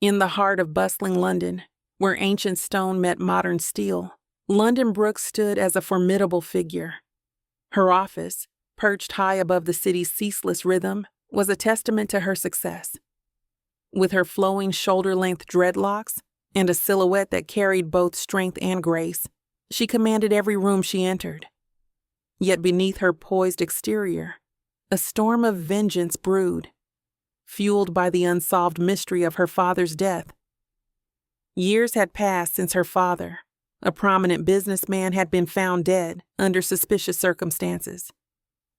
In the heart of bustling London, where ancient stone met modern steel, London Brooks stood as a formidable figure. Her office, perched high above the city's ceaseless rhythm, was a testament to her success. With her flowing shoulder-length dreadlocks and a silhouette that carried both strength and grace, she commanded every room she entered. Yet beneath her poised exterior, a storm of vengeance brewed, fueled by the unsolved mystery of her father's death. Years had passed since her father, a prominent businessman, had been found dead under suspicious circumstances.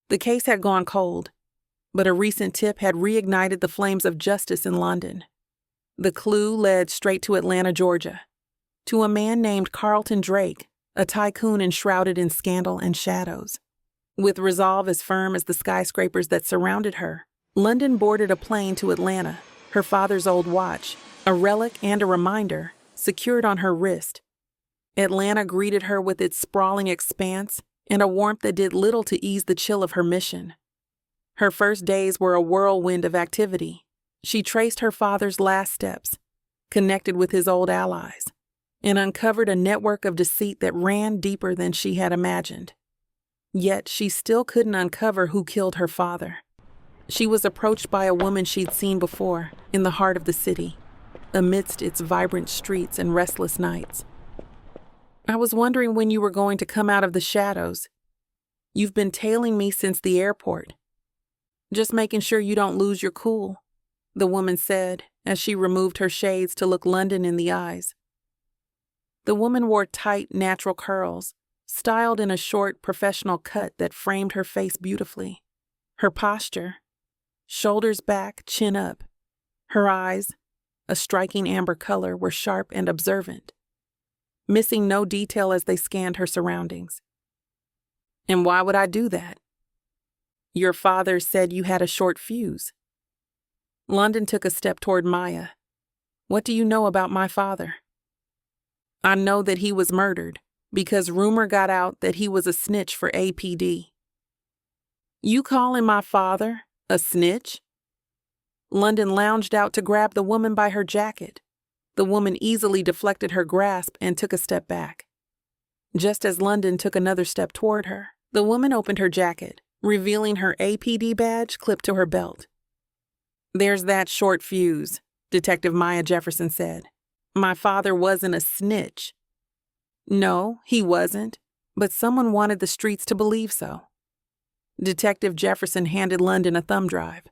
The case had gone cold, but a recent tip had reignited the flames of justice in London. The clue led straight to Atlanta, Georgia, to a man named Carlton Drake, a tycoon enshrouded in scandal and shadows. With resolve as firm as the skyscrapers that surrounded her, London boarded a plane to Atlanta, her father's old watch, a relic and a reminder, secured on her wrist. Atlanta greeted her with its sprawling expanse and a warmth that did little to ease the chill of her mission. Her first days were a whirlwind of activity. She traced her father's last steps, connected with his old allies, and uncovered a network of deceit that ran deeper than she had imagined. Yet she still couldn't uncover who killed her father. She was approached by a woman she'd seen before in the heart of the city, amidst its vibrant streets and restless nights. "I was wondering when you were going to come out of the shadows. You've been tailing me since the airport. Just making sure you don't lose your cool," the woman said as she removed her shades to look London in the eyes. The woman wore tight, natural curls, styled in a short, professional cut that framed her face beautifully. Her posture, shoulders back, chin up. Her eyes, a striking amber color, were sharp and observant, missing no detail as they scanned her surroundings. "And why would I do that?" "Your father said you had a short fuse." London took a step toward Maya. "What do you know about my father?" "I know that he was murdered because rumor got out that he was a snitch for APD." "You calling my father a snitch?" London lounged out to grab the woman by her jacket. The woman easily deflected her grasp and took a step back. Just as London took another step toward her, the woman opened her jacket, revealing her APD badge clipped to her belt. "There's that short fuse," Detective Maya Jefferson said. "My father wasn't a snitch." "No, he wasn't, but someone wanted the streets to believe so." Detective Jefferson handed London a thumb drive.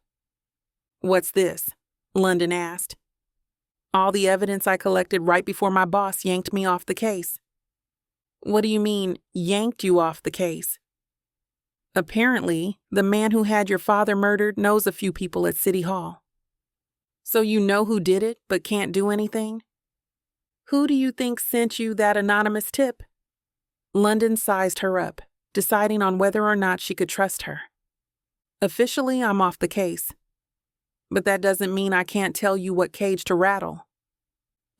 "What's this?" London asked. "All the evidence I collected right before my boss yanked me off the case." "What do you mean, yanked you off the case?" "Apparently, the man who had your father murdered knows a few people at City Hall." "So you know who did it, but can't do anything?" "Who do you think sent you that anonymous tip?" London sized her up, deciding on whether or not she could trust her. "Officially, I'm off the case. But that doesn't mean I can't tell you what cage to rattle."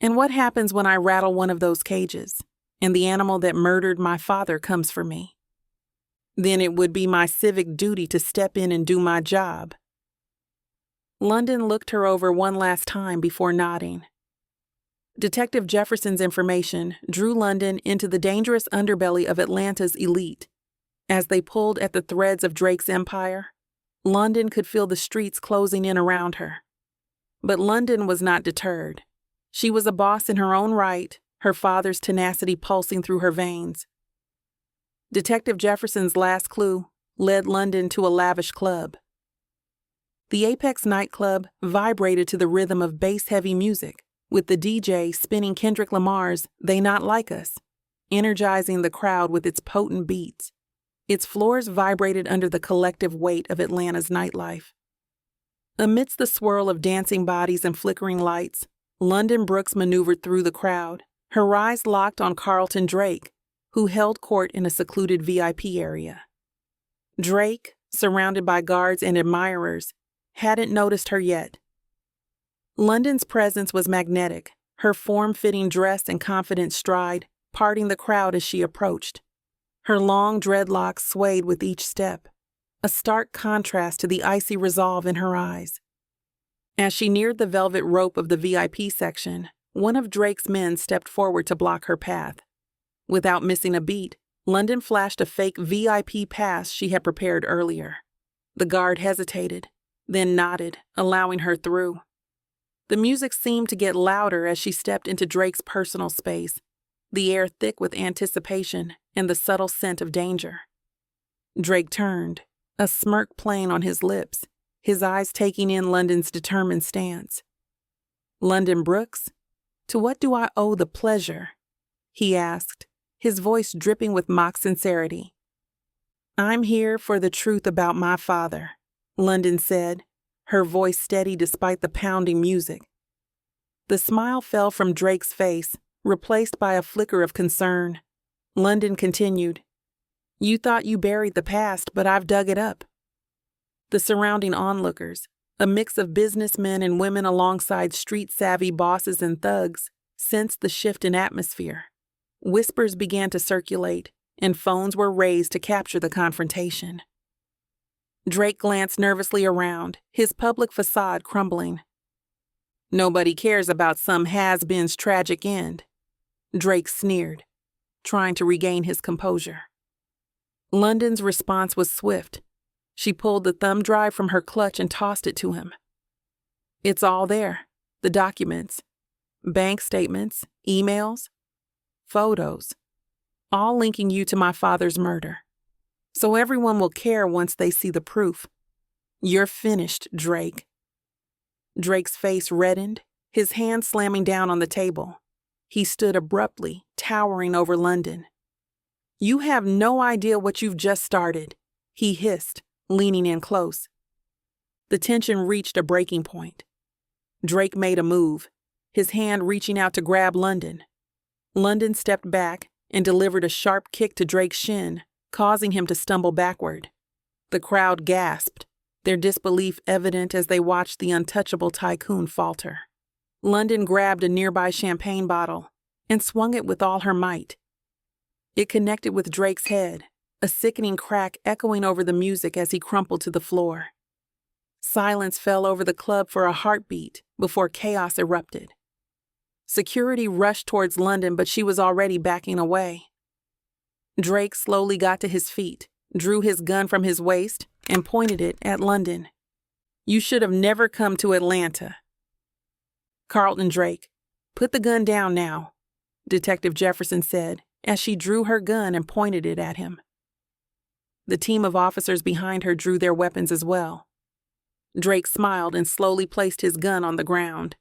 "And what happens when I rattle one of those cages, and the animal that murdered my father comes for me?" "Then it would be my civic duty to step in and do my job." London looked her over one last time before nodding. Detective Jefferson's information drew London into the dangerous underbelly of Atlanta's elite. As they pulled at the threads of Drake's empire, London could feel the streets closing in around her. But London was not deterred. She was a boss in her own right, her father's tenacity pulsing through her veins. Detective Jefferson's last clue led London to a lavish club. The Apex nightclub vibrated to the rhythm of bass-heavy music, with the DJ spinning Kendrick Lamar's "They Not Like Us," energizing the crowd with its potent beats. Its floors vibrated under the collective weight of Atlanta's nightlife. Amidst the swirl of dancing bodies and flickering lights, London Brooks maneuvered through the crowd, her eyes locked on Carlton Drake, who held court in a secluded VIP area. Drake, surrounded by guards and admirers, hadn't noticed her yet. London's presence was magnetic, her form-fitting dress and confident stride parting the crowd as she approached. Her long dreadlocks swayed with each step, a stark contrast to the icy resolve in her eyes. As she neared the velvet rope of the VIP section, one of Drake's men stepped forward to block her path. Without missing a beat, London flashed a fake VIP pass she had prepared earlier. The guard hesitated, then nodded, allowing her through. The music seemed to get louder as she stepped into Drake's personal space, the air thick with anticipation and the subtle scent of danger. Drake turned, a smirk playing on his lips, his eyes taking in London's determined stance. "London Brooks, to what do I owe the pleasure?" he asked, his voice dripping with mock sincerity. "I'm here for the truth about my father," London said, her voice steady despite the pounding music. The smile fell from Drake's face, replaced by a flicker of concern. London continued, "You thought you buried the past, but I've dug it up." The surrounding onlookers, a mix of businessmen and women alongside street-savvy bosses and thugs, sensed the shift in atmosphere. Whispers began to circulate, and phones were raised to capture the confrontation. Drake glanced nervously around, his public facade crumbling. "Nobody cares about some has-been's tragic end," Drake sneered, trying to regain his composure. London's response was swift. She pulled the thumb drive from her clutch and tossed it to him. "It's all there, the documents, bank statements, emails, photos, all linking you to my father's murder. So everyone will care once they see the proof. You're finished, Drake." Drake's face reddened, his hand slamming down on the table. He stood abruptly, towering over London. "You have no idea what you've just started," he hissed, leaning in close. The tension reached a breaking point. Drake made a move, his hand reaching out to grab London. London stepped back and delivered a sharp kick to Drake's shin, causing him to stumble backward. The crowd gasped, their disbelief evident as they watched the untouchable tycoon falter. London grabbed a nearby champagne bottle and swung it with all her might. It connected with Drake's head, a sickening crack echoing over the music as he crumpled to the floor. Silence fell over the club for a heartbeat before chaos erupted. Security rushed towards London, but she was already backing away. Drake slowly got to his feet, drew his gun from his waist, and pointed it at London. "You should have never come to Atlanta." "Carlton Drake, put the gun down now," Detective Jefferson said as she drew her gun and pointed it at him. The team of officers behind her drew their weapons as well. Drake smiled and slowly placed his gun on the ground.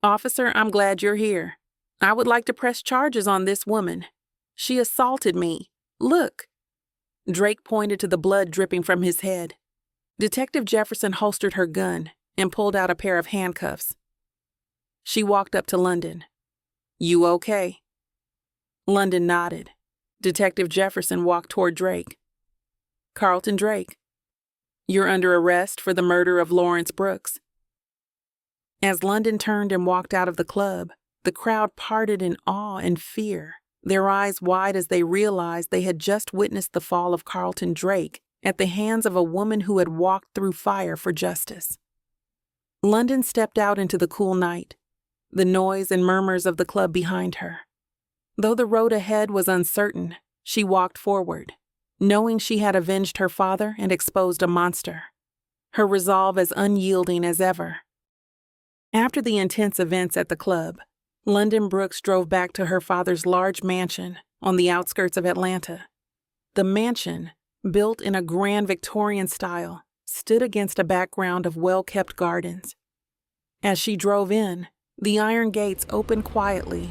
"Officer, I'm glad you're here. I would like to press charges on this woman. She assaulted me. Look." Drake pointed to the blood dripping from his head. Detective Jefferson holstered her gun and pulled out a pair of handcuffs. She walked up to London. "You okay?" London nodded. Detective Jefferson walked toward Drake. "Carlton Drake, you're under arrest for the murder of Lawrence Brooks." As London turned and walked out of the club, the crowd parted in awe and fear, their eyes wide as they realized they had just witnessed the fall of Carlton Drake at the hands of a woman who had walked through fire for justice. London stepped out into the cool night, the noise and murmurs of the club behind her. Though the road ahead was uncertain, she walked forward, knowing she had avenged her father and exposed a monster, her resolve as unyielding as ever. After the intense events at the club, London Brooks drove back to her father's large mansion on the outskirts of Atlanta. The mansion, built in a grand Victorian style, stood against a background of well-kept gardens. As she drove in, the iron gates opened quietly,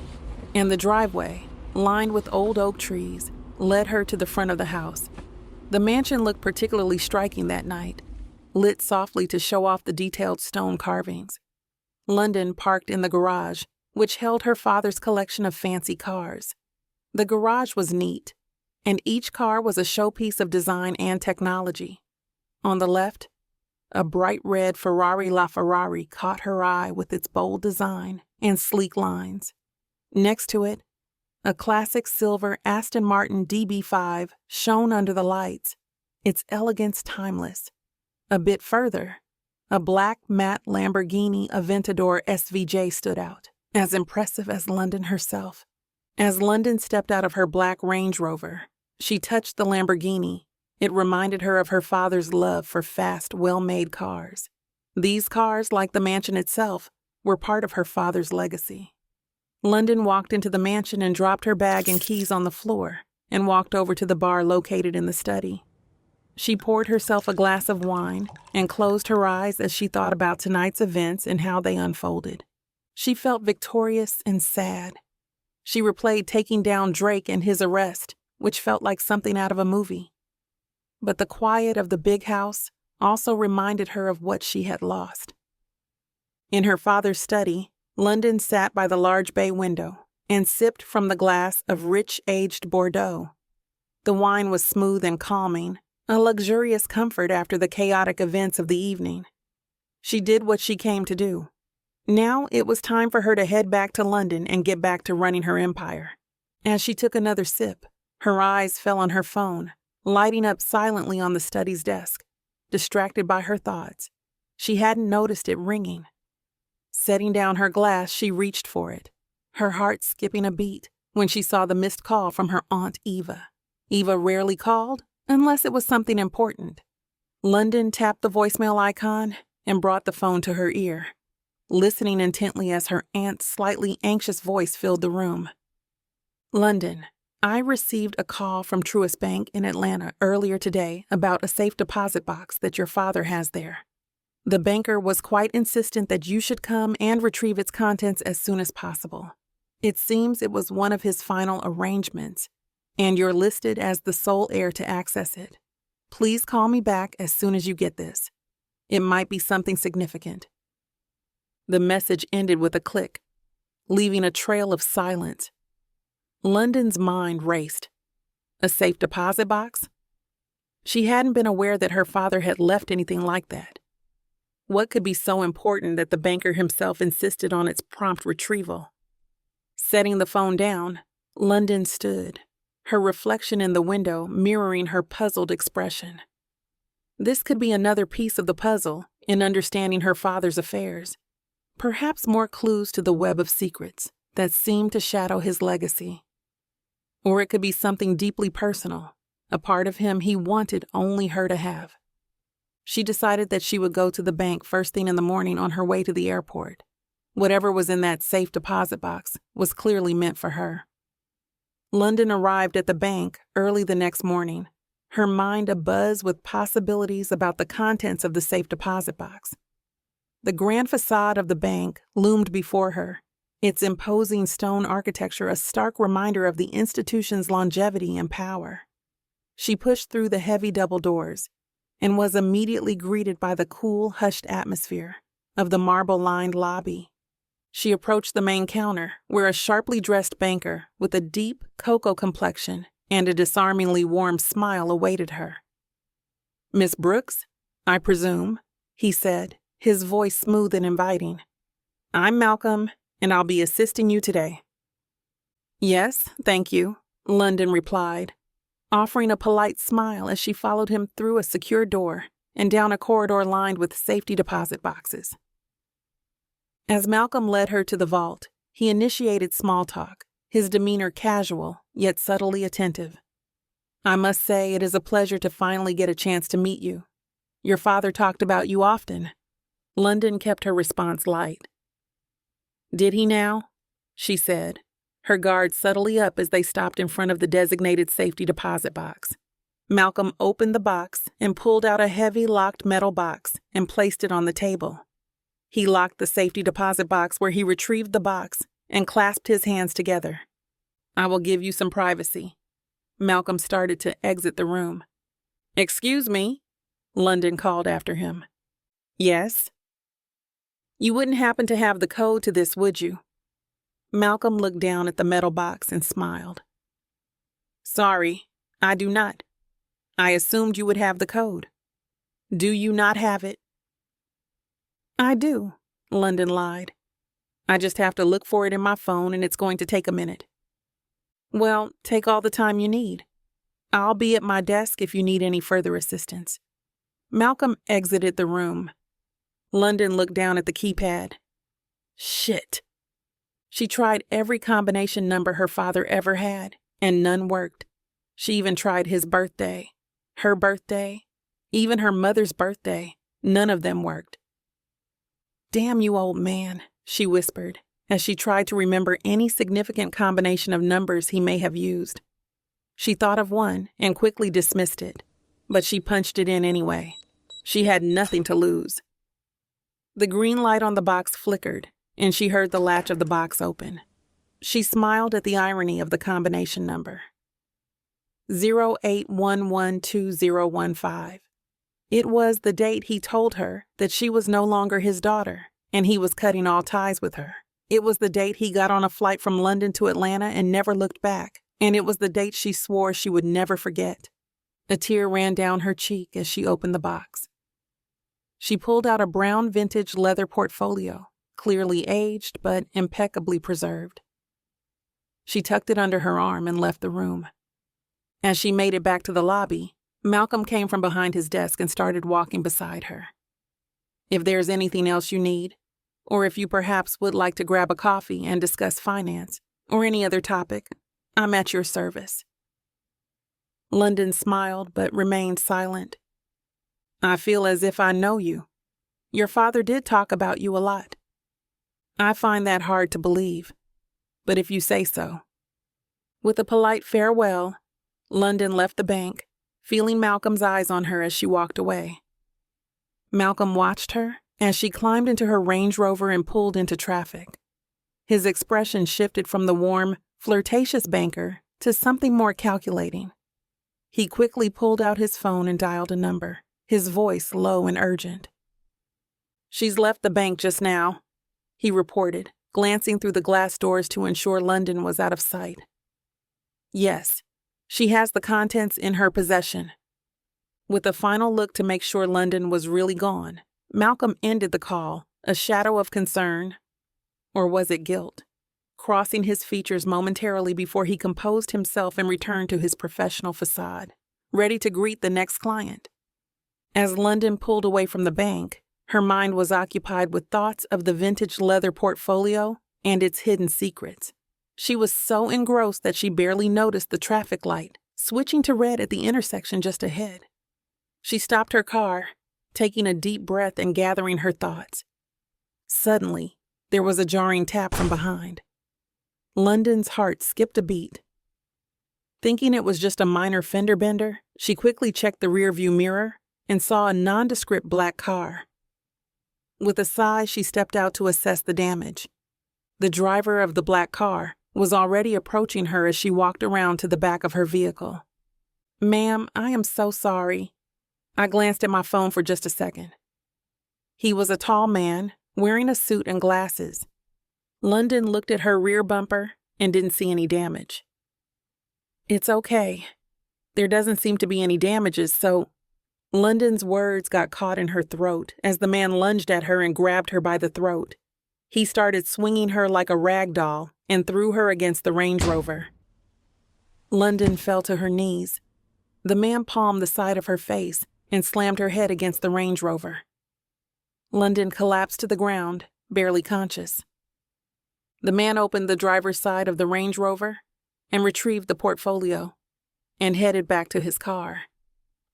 and the driveway, lined with old oak trees, led her to the front of the house. The mansion looked particularly striking that night, lit softly to show off the detailed stone carvings. London parked in the garage, which held her father's collection of fancy cars. The garage was neat, and each car was a showpiece of design and technology. On the left, a bright red Ferrari LaFerrari caught her eye with its bold design and sleek lines. Next to it, a classic silver Aston Martin DB5 shone under the lights, its elegance timeless. A bit further, A black matte Lamborghini Aventador SVJ stood out, as impressive as London herself. As London stepped out of her black Range Rover, she touched the Lamborghini. It reminded her of her father's love for fast, well-made cars. These cars, like the mansion itself, were part of her father's legacy. London walked into the mansion and dropped her bag and keys on the floor and walked over to the bar located in the study. She poured herself a glass of wine and closed her eyes as she thought about tonight's events and how they unfolded. She felt victorious and sad. She replayed taking down Drake and his arrest, which felt like something out of a movie. But the quiet of the big house also reminded her of what she had lost. In her father's study, London sat by the large bay window and sipped from the glass of rich aged Bordeaux. The wine was smooth and calming, a luxurious comfort after the chaotic events of the evening. She did what she came to do. Now it was time for her to head back to London and get back to running her empire. As she took another sip, her eyes fell on her phone, lighting up silently on the study's desk. Distracted by her thoughts, she hadn't noticed it ringing. Setting down her glass, she reached for it, her heart skipping a beat when she saw the missed call from her Aunt Eva. Eva rarely called, unless it was something important. London tapped the voicemail icon and brought the phone to her ear, listening intently as her aunt's slightly anxious voice filled the room. London, I received a call from Truist Bank in Atlanta earlier today about a safe deposit box that your father has there. The banker was quite insistent that you should come and retrieve its contents as soon as possible. It seems it was one of his final arrangements, and you're listed as the sole heir to access it. Please call me back as soon as you get this. It might be something significant. The message ended with a click, leaving a trail of silence. London's mind raced. A safe deposit box? She hadn't been aware that her father had left anything like that. What could be so important that the banker himself insisted on its prompt retrieval? Setting the phone down, London stood, her reflection in the window mirroring her puzzled expression. This could be another piece of the puzzle in understanding her father's affairs, perhaps more clues to the web of secrets that seemed to shadow his legacy. Or it could be something deeply personal, a part of him he wanted only her to have. She decided that she would go to the bank first thing in the morning on her way to the airport. Whatever was in that safe deposit box was clearly meant for her. London arrived at the bank early the next morning, her mind abuzz with possibilities about the contents of the safe deposit box. The grand facade of the bank loomed before her, its imposing stone architecture a stark reminder of the institution's longevity and power. She pushed through the heavy double doors and was immediately greeted by the cool, hushed atmosphere of the marble-lined lobby. She approached the main counter, where a sharply dressed banker with a deep cocoa complexion and a disarmingly warm smile awaited her. "Miss Brooks, I presume," he said, his voice smooth and inviting. "I'm Malcolm, and I'll be assisting you today." "Yes, thank you," London replied, offering a polite smile as she followed him through a secure door and down a corridor lined with safety deposit boxes. As Malcolm led her to the vault, he initiated small talk, his demeanor casual yet subtly attentive. "I must say it is a pleasure to finally get a chance to meet you. Your father talked about you often." London kept her response light. "Did he now?" she said, her guard subtly up as they stopped in front of the designated safety deposit box. Malcolm opened the box and pulled out a heavy locked metal box and placed it on the table. He locked the safety deposit box where he retrieved the box and clasped his hands together. "I will give you some privacy." Malcolm started to exit the room. "Excuse me," London called after him. "Yes?" "You wouldn't happen to have the code to this, would you?" Malcolm looked down at the metal box and smiled. "Sorry, I do not. I assumed you would have the code. Do you not have it?" "I do," London lied. "I just have to look for it in my phone, and it's going to take a minute." "Well, take all the time you need. I'll be at my desk if you need any further assistance." Malcolm exited the room. London looked down at the keypad. Shit. She tried every combination number her father ever had, and none worked. She even tried his birthday, her birthday, even her mother's birthday. None of them worked. Damn you, old man, she whispered, as she tried to remember any significant combination of numbers he may have used. She thought of one and quickly dismissed it, but she punched it in anyway. She had nothing to lose. The green light on the box flickered, and she heard the latch of the box open. She smiled at the irony of the combination number. 08112015. It was the date he told her that she was no longer his daughter, and he was cutting all ties with her. It was the date he got on a flight from London to Atlanta and never looked back, and it was the date she swore she would never forget. A tear ran down her cheek as she opened the box. She pulled out a brown vintage leather portfolio, clearly aged but impeccably preserved. She tucked it under her arm and left the room. As she made it back to the lobby, Malcolm came from behind his desk and started walking beside her. If there's anything else you need, or if you perhaps would like to grab a coffee and discuss finance, or any other topic, I'm at your service. London smiled but remained silent. I feel as if I know you. Your father did talk about you a lot. I find that hard to believe, but if you say so. With a polite farewell, London left the bank, feeling Malcolm's eyes on her as she walked away. Malcolm watched her as she climbed into her Range Rover and pulled into traffic. His expression shifted from the warm, flirtatious banker to something more calculating. He quickly pulled out his phone and dialed a number, his voice low and urgent. She's left the bank just now, he reported, glancing through the glass doors to ensure London was out of sight. Yes, she has the contents in her possession. With a final look to make sure London was really gone, Malcolm ended the call, a shadow of concern, or was it guilt, crossing his features momentarily before he composed himself and returned to his professional facade, ready to greet the next client. As London pulled away from the bank, her mind was occupied with thoughts of the vintage leather portfolio and its hidden secrets. She was so engrossed that she barely noticed the traffic light, switching to red at the intersection just ahead. She stopped her car, taking a deep breath and gathering her thoughts. Suddenly, there was a jarring tap from behind. London's heart skipped a beat. Thinking it was just a minor fender bender, she quickly checked the rearview mirror and saw a nondescript black car. With a sigh, she stepped out to assess the damage. The driver of the black car was already approaching her as she walked around to the back of her vehicle. "Ma'am, I am so sorry." I glanced at my phone for just a second. He was a tall man, wearing a suit and glasses. London looked at her rear bumper and didn't see any damage. "It's okay. There doesn't seem to be any damages, so..." London's words got caught in her throat as the man lunged at her and grabbed her by the throat. He started swinging her like a rag doll and threw her against the Range Rover. London fell to her knees. The man palmed the side of her face and slammed her head against the Range Rover. London collapsed to the ground, barely conscious. The man opened the driver's side of the Range Rover and retrieved the portfolio and headed back to his car.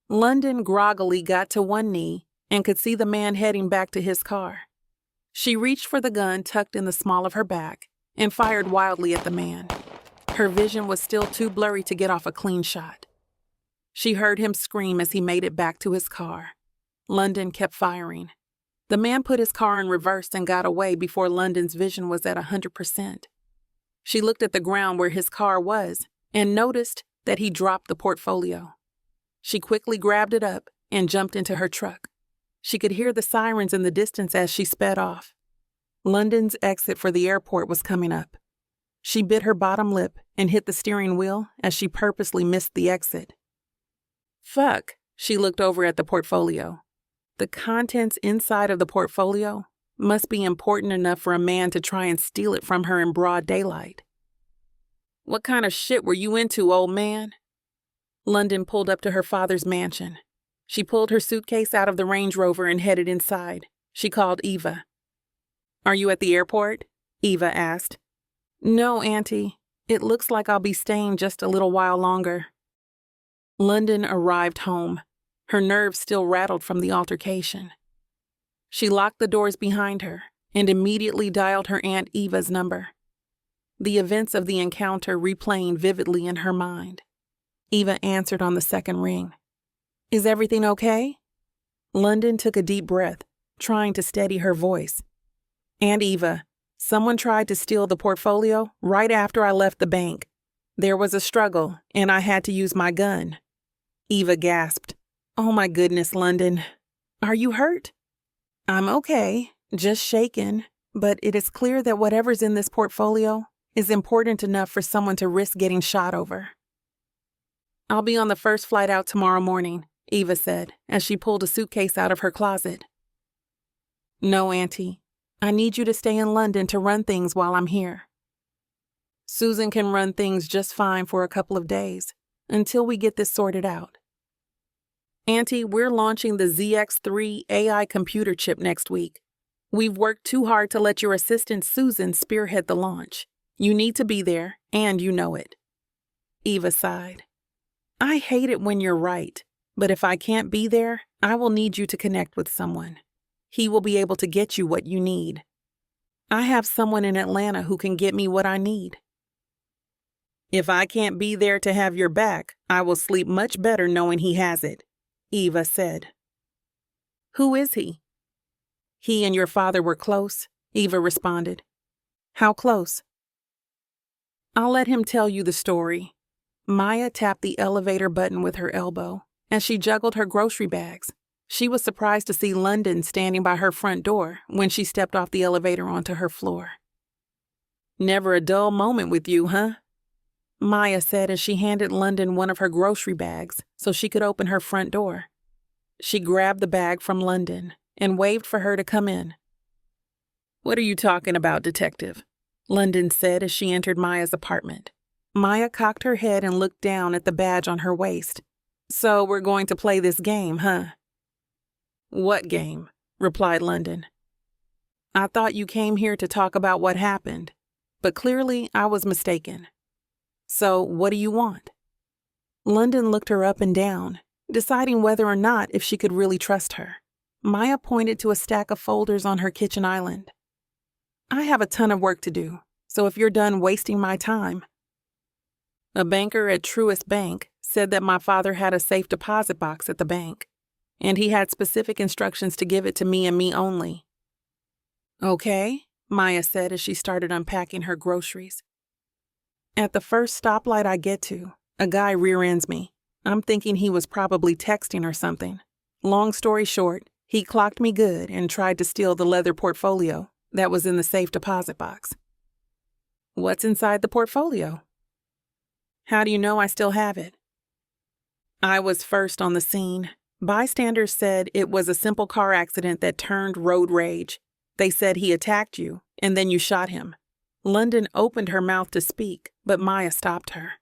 London groggily got to one knee and could see the man heading back to his car. She reached for the gun tucked in the small of her back and fired wildly at the man. Her vision was still too blurry to get off a clean shot. She heard him scream as he made it back to his car. London kept firing. The man put his car in reverse and got away before London's vision was at 100%. She looked at the ground where his car was and noticed that he dropped the portfolio. She quickly grabbed it up and jumped into her truck. She could hear the sirens in the distance as she sped off. London's exit for the airport was coming up. She bit her bottom lip and hit the steering wheel as she purposely missed the exit. Fuck, she looked over at the portfolio. The contents inside of the portfolio must be important enough for a man to try and steal it from her in broad daylight. What kind of shit were you into, old man? London pulled up to her father's mansion. She pulled her suitcase out of the Range Rover and headed inside, She called Eva. "Are you at the airport?" Eva asked. "No, Auntie. It looks like I'll be staying just a little while longer." London arrived home, her nerves still rattled from the altercation. She locked the doors behind her and immediately dialed her Aunt Eva's number, the events of the encounter replaying vividly in her mind. Eva answered on the second ring. "Is everything okay?" London took a deep breath, trying to steady her voice. "Aunt Eva, someone tried to steal the portfolio right after I left the bank. There was a struggle, and I had to use my gun." Eva gasped. "Oh my goodness, London. Are you hurt?" "I'm okay, just shaken, but it is clear that whatever's in this portfolio is important enough for someone to risk getting shot over." "I'll be on the first flight out tomorrow morning," Eva said as she pulled a suitcase out of her closet. "No, Auntie. I need you to stay in London to run things while I'm here." "Susan can run things just fine for a couple of days, until we get this sorted out." "Auntie, we're launching the ZX3 AI computer chip next week. We've worked too hard to let your assistant Susan spearhead the launch. You need to be there, and you know it." Eva sighed. "I hate it when you're right, but if I can't be there, I will need you to connect with someone. He will be able to get you what you need. I have someone in Atlanta who can get me what I need." "If I can't be there to have your back, I will sleep much better knowing he has it," Eva said. "Who is he?" "He and your father were close," Eva responded. "How close?" "I'll let him tell you the story." Maya tapped the elevator button with her elbow as she juggled her grocery bags. She was surprised to see London standing by her front door when she stepped off the elevator onto her floor. "Never a dull moment with you, huh?" Maya said as she handed London one of her grocery bags so she could open her front door. She grabbed the bag from London and waved for her to come in. "What are you talking about, Detective?" London said as she entered Maya's apartment. Maya cocked her head and looked down at the badge on her waist. "So we're going to play this game, huh?" "What game?" replied London. "I thought you came here to talk about what happened, but clearly I was mistaken. So what do you want?" London looked her up and down, deciding whether or not if she could really trust her. Maya pointed to a stack of folders on her kitchen island. "I have a ton of work to do, so if you're done wasting my time." "A banker at Truist Bank said that my father had a safe deposit box at the bank, and he had specific instructions to give it to me and me only." "Okay," Maya said as she started unpacking her groceries. "At the first stoplight I get to, a guy rear-ends me. I'm thinking he was probably texting or something. Long story short, he clocked me good and tried to steal the leather portfolio that was in the safe deposit box." "What's inside the portfolio?" "How do you know I still have it?" "I was first on the scene. Bystanders said it was a simple car accident that turned road rage. They said he attacked you, and then you shot him." London opened her mouth to speak, but Maya stopped her.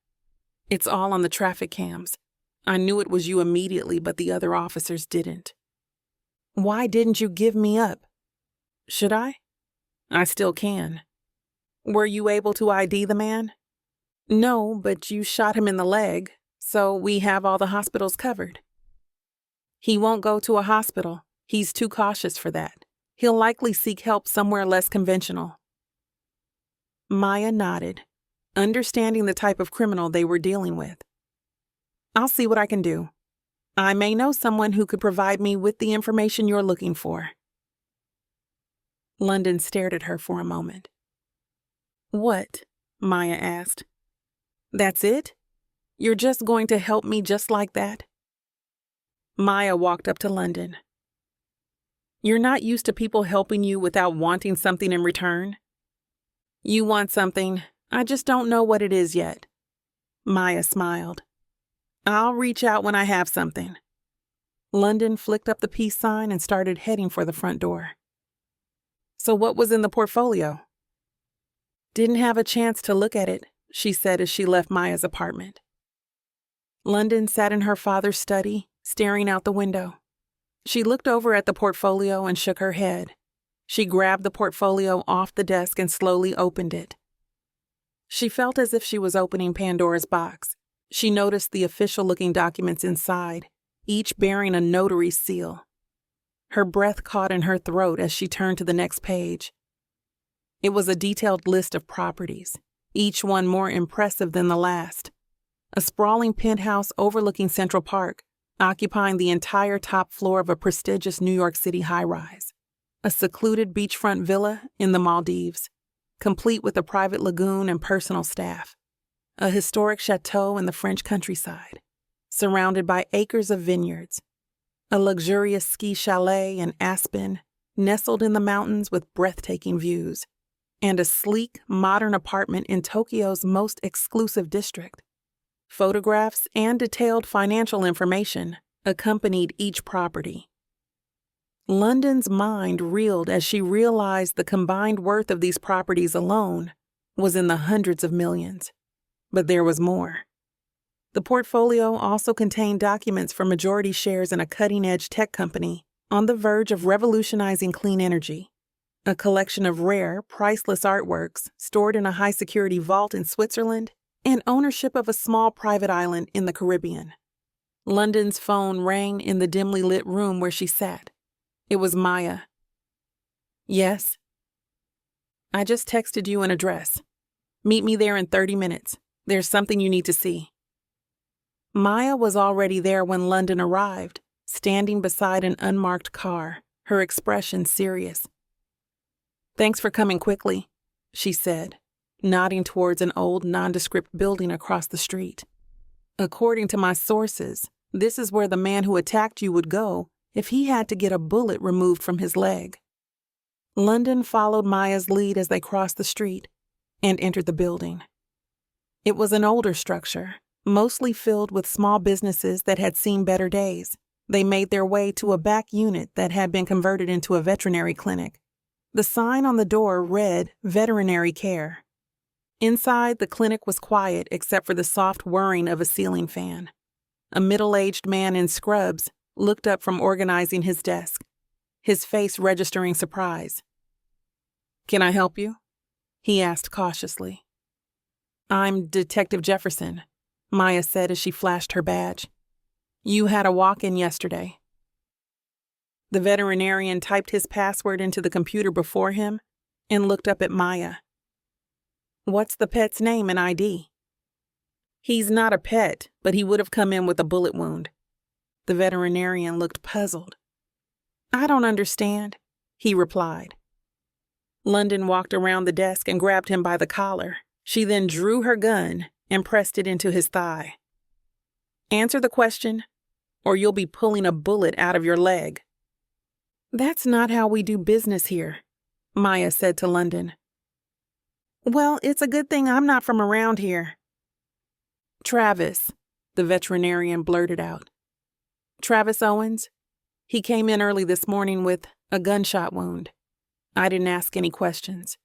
"It's all on the traffic cams. I knew it was you immediately, but the other officers didn't." "Why didn't you give me up?" "Should I?" "I still can." "Were you able to ID the man?" "No, but you shot him in the leg, so we have all the hospitals covered." "He won't go to a hospital. He's too cautious for that. He'll likely seek help somewhere less conventional." Maya nodded, understanding the type of criminal they were dealing with. "I'll see what I can do. I may know someone who could provide me with the information you're looking for." London stared at her for a moment. "What?" Maya asked. "That's it? You're just going to help me just like that?" Maya walked up to London. "You're not used to people helping you without wanting something in return?" "You want something. I just don't know what it is yet." Maya smiled. "I'll reach out when I have something." London flicked up the peace sign and started heading for the front door. "So what was in the portfolio?" "Didn't have a chance to look at it," she said as she left Maya's apartment. London sat in her father's study, staring out the window. She looked over at the portfolio and shook her head. She grabbed the portfolio off the desk and slowly opened it. She felt as if she was opening Pandora's box. She noticed the official-looking documents inside, each bearing a notary's seal. Her breath caught in her throat as she turned to the next page. It was a detailed list of properties, each one more impressive than the last. A sprawling penthouse overlooking Central Park, occupying the entire top floor of a prestigious New York City high-rise. A secluded beachfront villa in the Maldives, complete with a private lagoon and personal staff. A historic chateau in the French countryside, surrounded by acres of vineyards. A luxurious ski chalet in Aspen, nestled in the mountains with breathtaking views. And a sleek, modern apartment in Tokyo's most exclusive district. Photographs and detailed financial information accompanied each property. London's mind reeled as she realized the combined worth of these properties alone was in the hundreds of millions. But there was more. The portfolio also contained documents for majority shares in a cutting-edge tech company on the verge of revolutionizing clean energy, a collection of rare, priceless artworks stored in a high-security vault in Switzerland, and ownership of a small private island in the Caribbean. London's phone rang in the dimly lit room where she sat. It was Maya. Yes? I just texted you an address. Meet me there in 30 minutes. There's something you need to see. Maya was already there when London arrived, standing beside an unmarked car, her expression serious. Thanks for coming quickly, she said, nodding towards an old nondescript building across the street. According to my sources, this is where the man who attacked you would go if he had to get a bullet removed from his leg. London followed Maya's lead as they crossed the street and entered the building. It was an older structure, mostly filled with small businesses that had seen better days. They made their way to a back unit that had been converted into a veterinary clinic. The sign on the door read Veterinary Care. Inside, the clinic was quiet except for the soft whirring of a ceiling fan. A middle-aged man in scrubs looked up from organizing his desk, his face registering surprise. "Can I help you?" he asked cautiously. "I'm Detective Jefferson," Maya said as she flashed her badge. "You had a walk-in yesterday." The veterinarian typed his password into the computer before him and looked up at Maya. "What's the pet's name and ID?" "He's not a pet, but he would have come in with a bullet wound." The veterinarian looked puzzled. "I don't understand," he replied. London walked around the desk and grabbed him by the collar. She then drew her gun and pressed it into his thigh. "Answer the question, or you'll be pulling a bullet out of your leg." "That's not how we do business here," Maya said to London. "Well, it's a good thing I'm not from around here." "Travis," the veterinarian blurted out. "Travis Owens? He came in early this morning with a gunshot wound. I didn't ask any questions.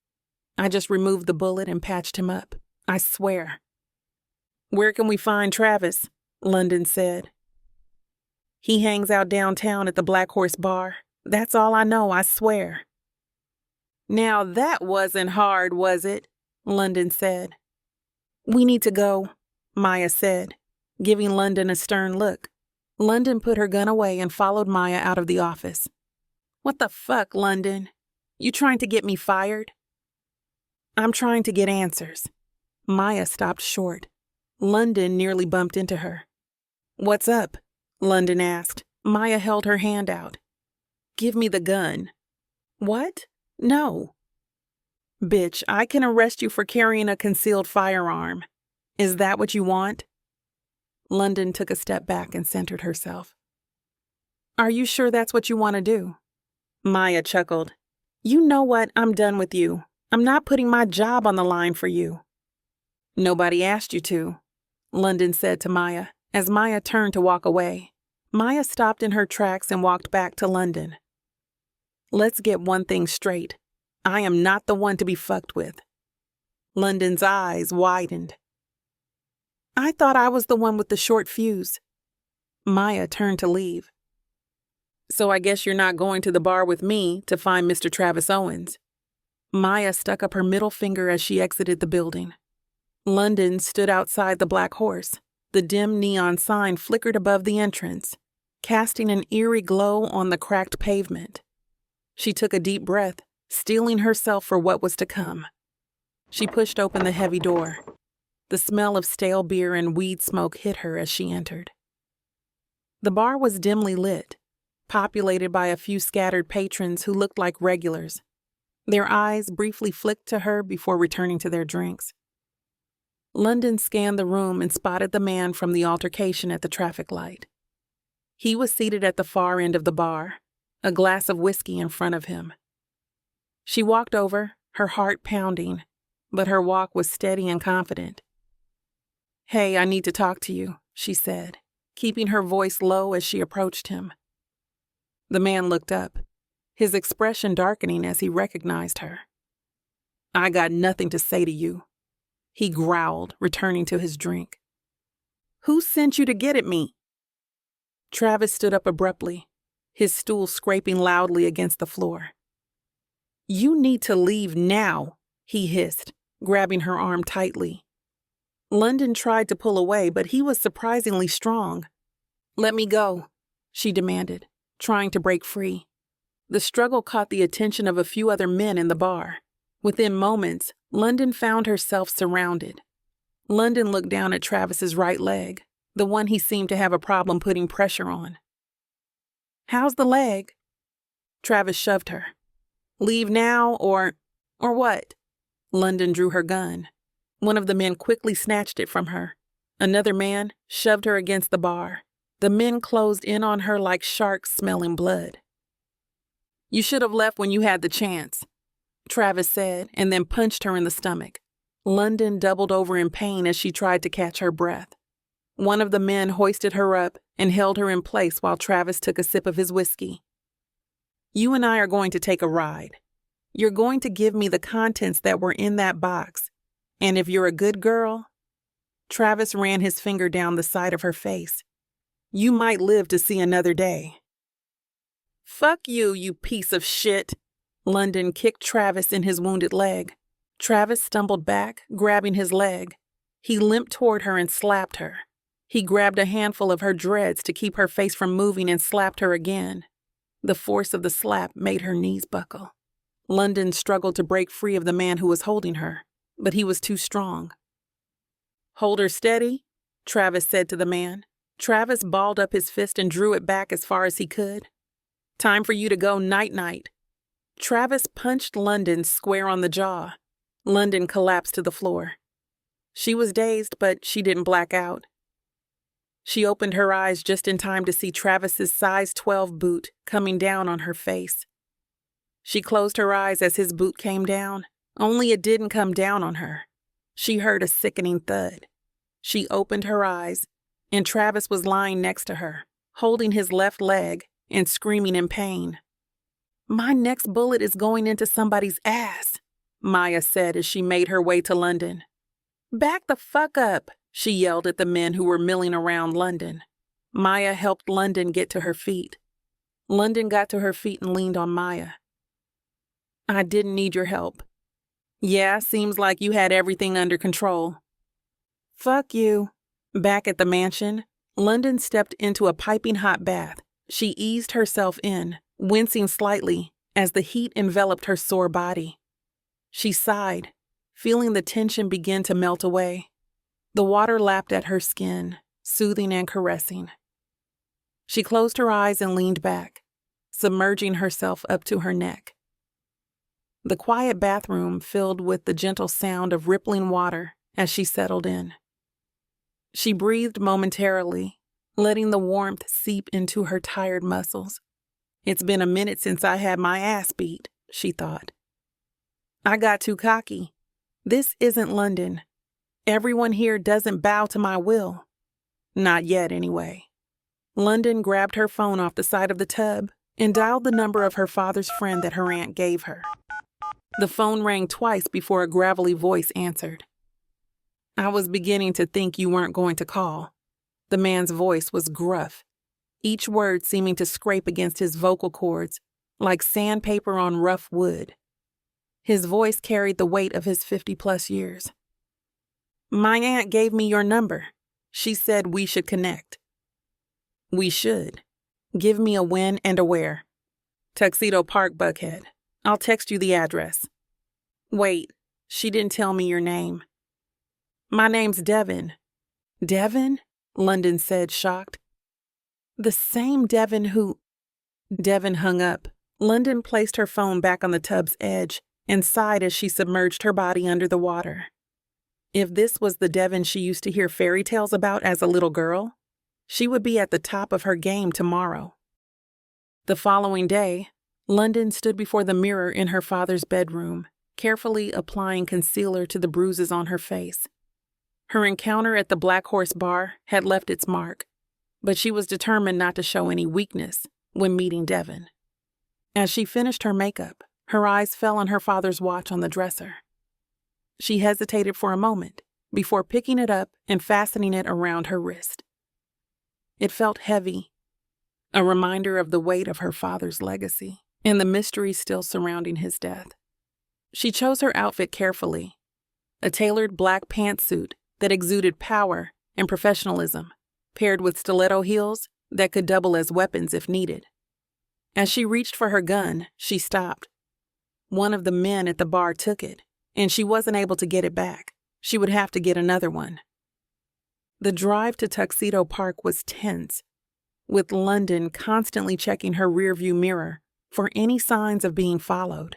I just removed the bullet and patched him up. I swear." "Where can we find Travis?" London said. "He hangs out downtown at the Black Horse Bar. That's all I know, I swear." "Now that wasn't hard, was it?" London said. "We need to go," Maya said, giving London a stern look. London put her gun away and followed Maya out of the office. "What the fuck, London? You trying to get me fired?" "I'm trying to get answers." Maya stopped short. London nearly bumped into her. "What's up?" London asked. Maya held her hand out. "Give me the gun." "What? No." "Bitch, I can arrest you for carrying a concealed firearm. Is that what you want?" London took a step back and centered herself. "Are you sure that's what you want to do?" Maya chuckled. "You know what? I'm done with you. I'm not putting my job on the line for you." "Nobody asked you to," London said to Maya as Maya turned to walk away. Maya stopped in her tracks and walked back to London. "Let's get one thing straight. I am not the one to be fucked with." London's eyes widened. "I thought I was the one with the short fuse." Maya turned to leave. So I guess you're not going to the bar with me to find Mr. Travis Owens. Maya stuck up her middle finger as she exited the building. London stood outside the Black Horse. The dim neon sign flickered above the entrance, casting an eerie glow on the cracked pavement. She took a deep breath, steeling herself for what was to come. She pushed open the heavy door. The smell of stale beer and weed smoke hit her as she entered. The bar was dimly lit, populated by a few scattered patrons who looked like regulars. Their eyes briefly flicked to her before returning to their drinks. London scanned the room and spotted the man from the altercation at the traffic light. He was seated at the far end of the bar, a glass of whiskey in front of him. She walked over, her heart pounding, but her walk was steady and confident. "Hey, I need to talk to you," she said, keeping her voice low as she approached him. The man looked up, his expression darkening as he recognized her. "I got nothing to say to you," he growled, returning to his drink. "Who sent you to get at me?" Travis stood up abruptly, his stool scraping loudly against the floor. "You need to leave now," he hissed, grabbing her arm tightly. London tried to pull away, but he was surprisingly strong. "Let me go," she demanded, trying to break free. The struggle caught the attention of a few other men in the bar. Within moments, London found herself surrounded. London looked down at Travis's right leg, the one he seemed to have a problem putting pressure on. "How's the leg?" Travis shoved her. "Leave now or what?" London drew her gun. One of the men quickly snatched it from her. Another man shoved her against the bar. The men closed in on her like sharks smelling blood. "You should have left when you had the chance," Travis said, and then punched her in the stomach. London doubled over in pain as she tried to catch her breath. One of the men hoisted her up and held her in place while Travis took a sip of his whiskey. "You and I are going to take a ride. You're going to give me the contents that were in that box. And if you're a good girl," Travis ran his finger down the side of her face, "you might live to see another day." "Fuck you, you piece of shit." London kicked Travis in his wounded leg. Travis stumbled back, grabbing his leg. He limped toward her and slapped her. He grabbed a handful of her dreads to keep her face from moving and slapped her again. The force of the slap made her knees buckle. London struggled to break free of the man who was holding her, but he was too strong. "Hold her steady," Travis said to the man. Travis balled up his fist and drew it back as far as he could. "Time for you to go night-night." Travis punched London square on the jaw. London collapsed to the floor. She was dazed, but she didn't black out. She opened her eyes just in time to see Travis's size 12 boot coming down on her face. She closed her eyes as his boot came down, only it didn't come down on her. She heard a sickening thud. She opened her eyes, and Travis was lying next to her, holding his left leg and screaming in pain. "My next bullet is going into somebody's ass," Maya said as she made her way to London. "Back the fuck up," she yelled at the men who were milling around London. Maya helped London get to her feet. London got to her feet and leaned on Maya. "I didn't need your help." "Yeah, seems like you had everything under control." "Fuck you." Back at the mansion, London stepped into a piping hot bath. She eased herself in, wincing slightly as the heat enveloped her sore body. She sighed, feeling the tension begin to melt away. The water lapped at her skin, soothing and caressing. She closed her eyes and leaned back, submerging herself up to her neck. The quiet bathroom filled with the gentle sound of rippling water as she settled in. She breathed momentarily, letting the warmth seep into her tired muscles. "It's been a minute since I had my ass beat," she thought. "I got too cocky. This isn't London. Everyone here doesn't bow to my will. Not yet, anyway." London grabbed her phone off the side of the tub and dialed the number of her father's friend that her aunt gave her. The phone rang twice before a gravelly voice answered. "I was beginning to think you weren't going to call." The man's voice was gruff. each word seeming to scrape against his vocal cords like sandpaper on rough wood. His voice carried the weight of his 50-plus years. "My aunt gave me your number. She said we should connect." "We should. Give me a when and a where." "Tuxedo Park, Buckhead. I'll text you the address." "Wait, she didn't tell me your name." "My name's Devin." "Devin?" London said, shocked. "The same Devin who—" Devin hung up. London placed her phone back on the tub's edge and sighed as she submerged her body under the water. If this was the Devin she used to hear fairy tales about as a little girl, she would be at the top of her game tomorrow. The following day, London stood before the mirror in her father's bedroom, carefully applying concealer to the bruises on her face. Her encounter at the Black Horse Bar had left its mark, but she was determined not to show any weakness when meeting Devin. As she finished her makeup, her eyes fell on her father's watch on the dresser. She hesitated for a moment before picking it up and fastening it around her wrist. It felt heavy, a reminder of the weight of her father's legacy and the mystery still surrounding his death. She chose her outfit carefully, a tailored black pantsuit that exuded power and professionalism, paired with stiletto heels that could double as weapons if needed. As she reached for her gun, she stopped. One of the men at the bar took it, and she wasn't able to get it back. She would have to get another one. The drive to Tuxedo Park was tense, with London constantly checking her rearview mirror for any signs of being followed.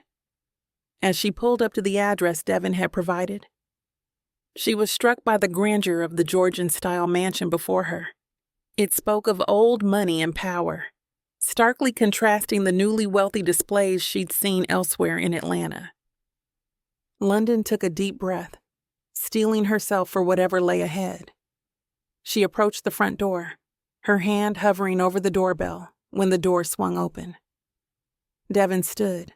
As she pulled up to the address Devin had provided, she was struck by the grandeur of the Georgian-style mansion before her. It spoke of old money and power, starkly contrasting the newly wealthy displays she'd seen elsewhere in Atlanta. London took a deep breath, steeling herself for whatever lay ahead. She approached the front door, her hand hovering over the doorbell when the door swung open. Devin stood,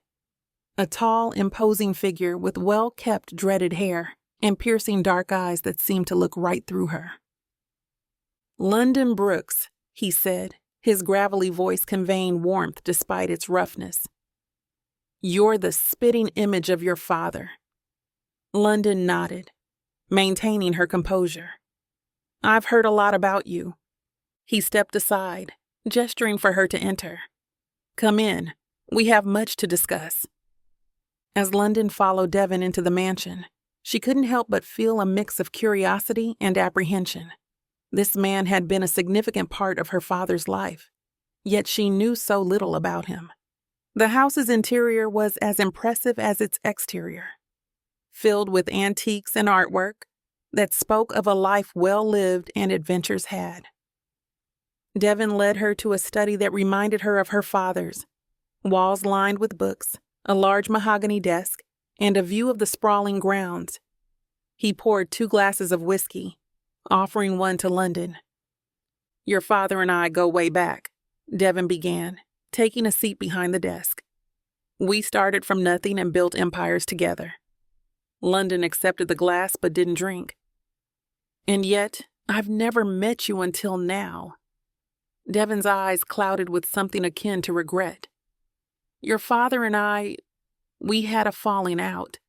a tall, imposing figure with well-kept, dreaded hair and piercing dark eyes that seemed to look right through her. "London Brooks," he said, his gravelly voice conveying warmth despite its roughness. "You're the spitting image of your father." London nodded, maintaining her composure. "I've heard a lot about you." He stepped aside, gesturing for her to enter. "Come in. We have much to discuss." As London followed Devin into the mansion, she couldn't help but feel a mix of curiosity and apprehension. This man had been a significant part of her father's life, yet she knew so little about him. The house's interior was as impressive as its exterior, filled with antiques and artwork that spoke of a life well lived and adventures had. Devin led her to a study that reminded her of her father's, walls lined with books, a large mahogany desk, and a view of the sprawling grounds. He poured 2 glasses of whiskey, offering one to London. "Your father and I go way back," Devin began, taking a seat behind the desk. "We started from nothing and built empires together." London accepted the glass but didn't drink. "And yet, I've never met you until now." Devin's eyes clouded with something akin to regret. "Your father and we had a falling out.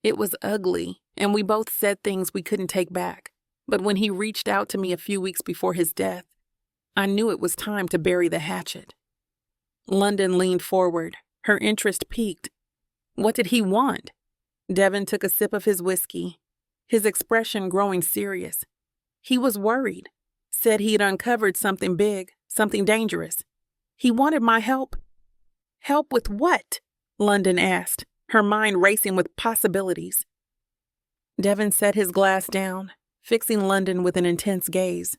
It was ugly, and we both said things we couldn't take back. But when he reached out to me a few weeks before his death, I knew it was time to bury the hatchet." London leaned forward, her interest piqued. What did he want? Devin took a sip of his whiskey, his expression growing serious. He was worried, said he'd uncovered something big, something dangerous. He wanted my help. "Help with what?" London asked, her mind racing with possibilities. Devin set his glass down, fixing London with an intense gaze.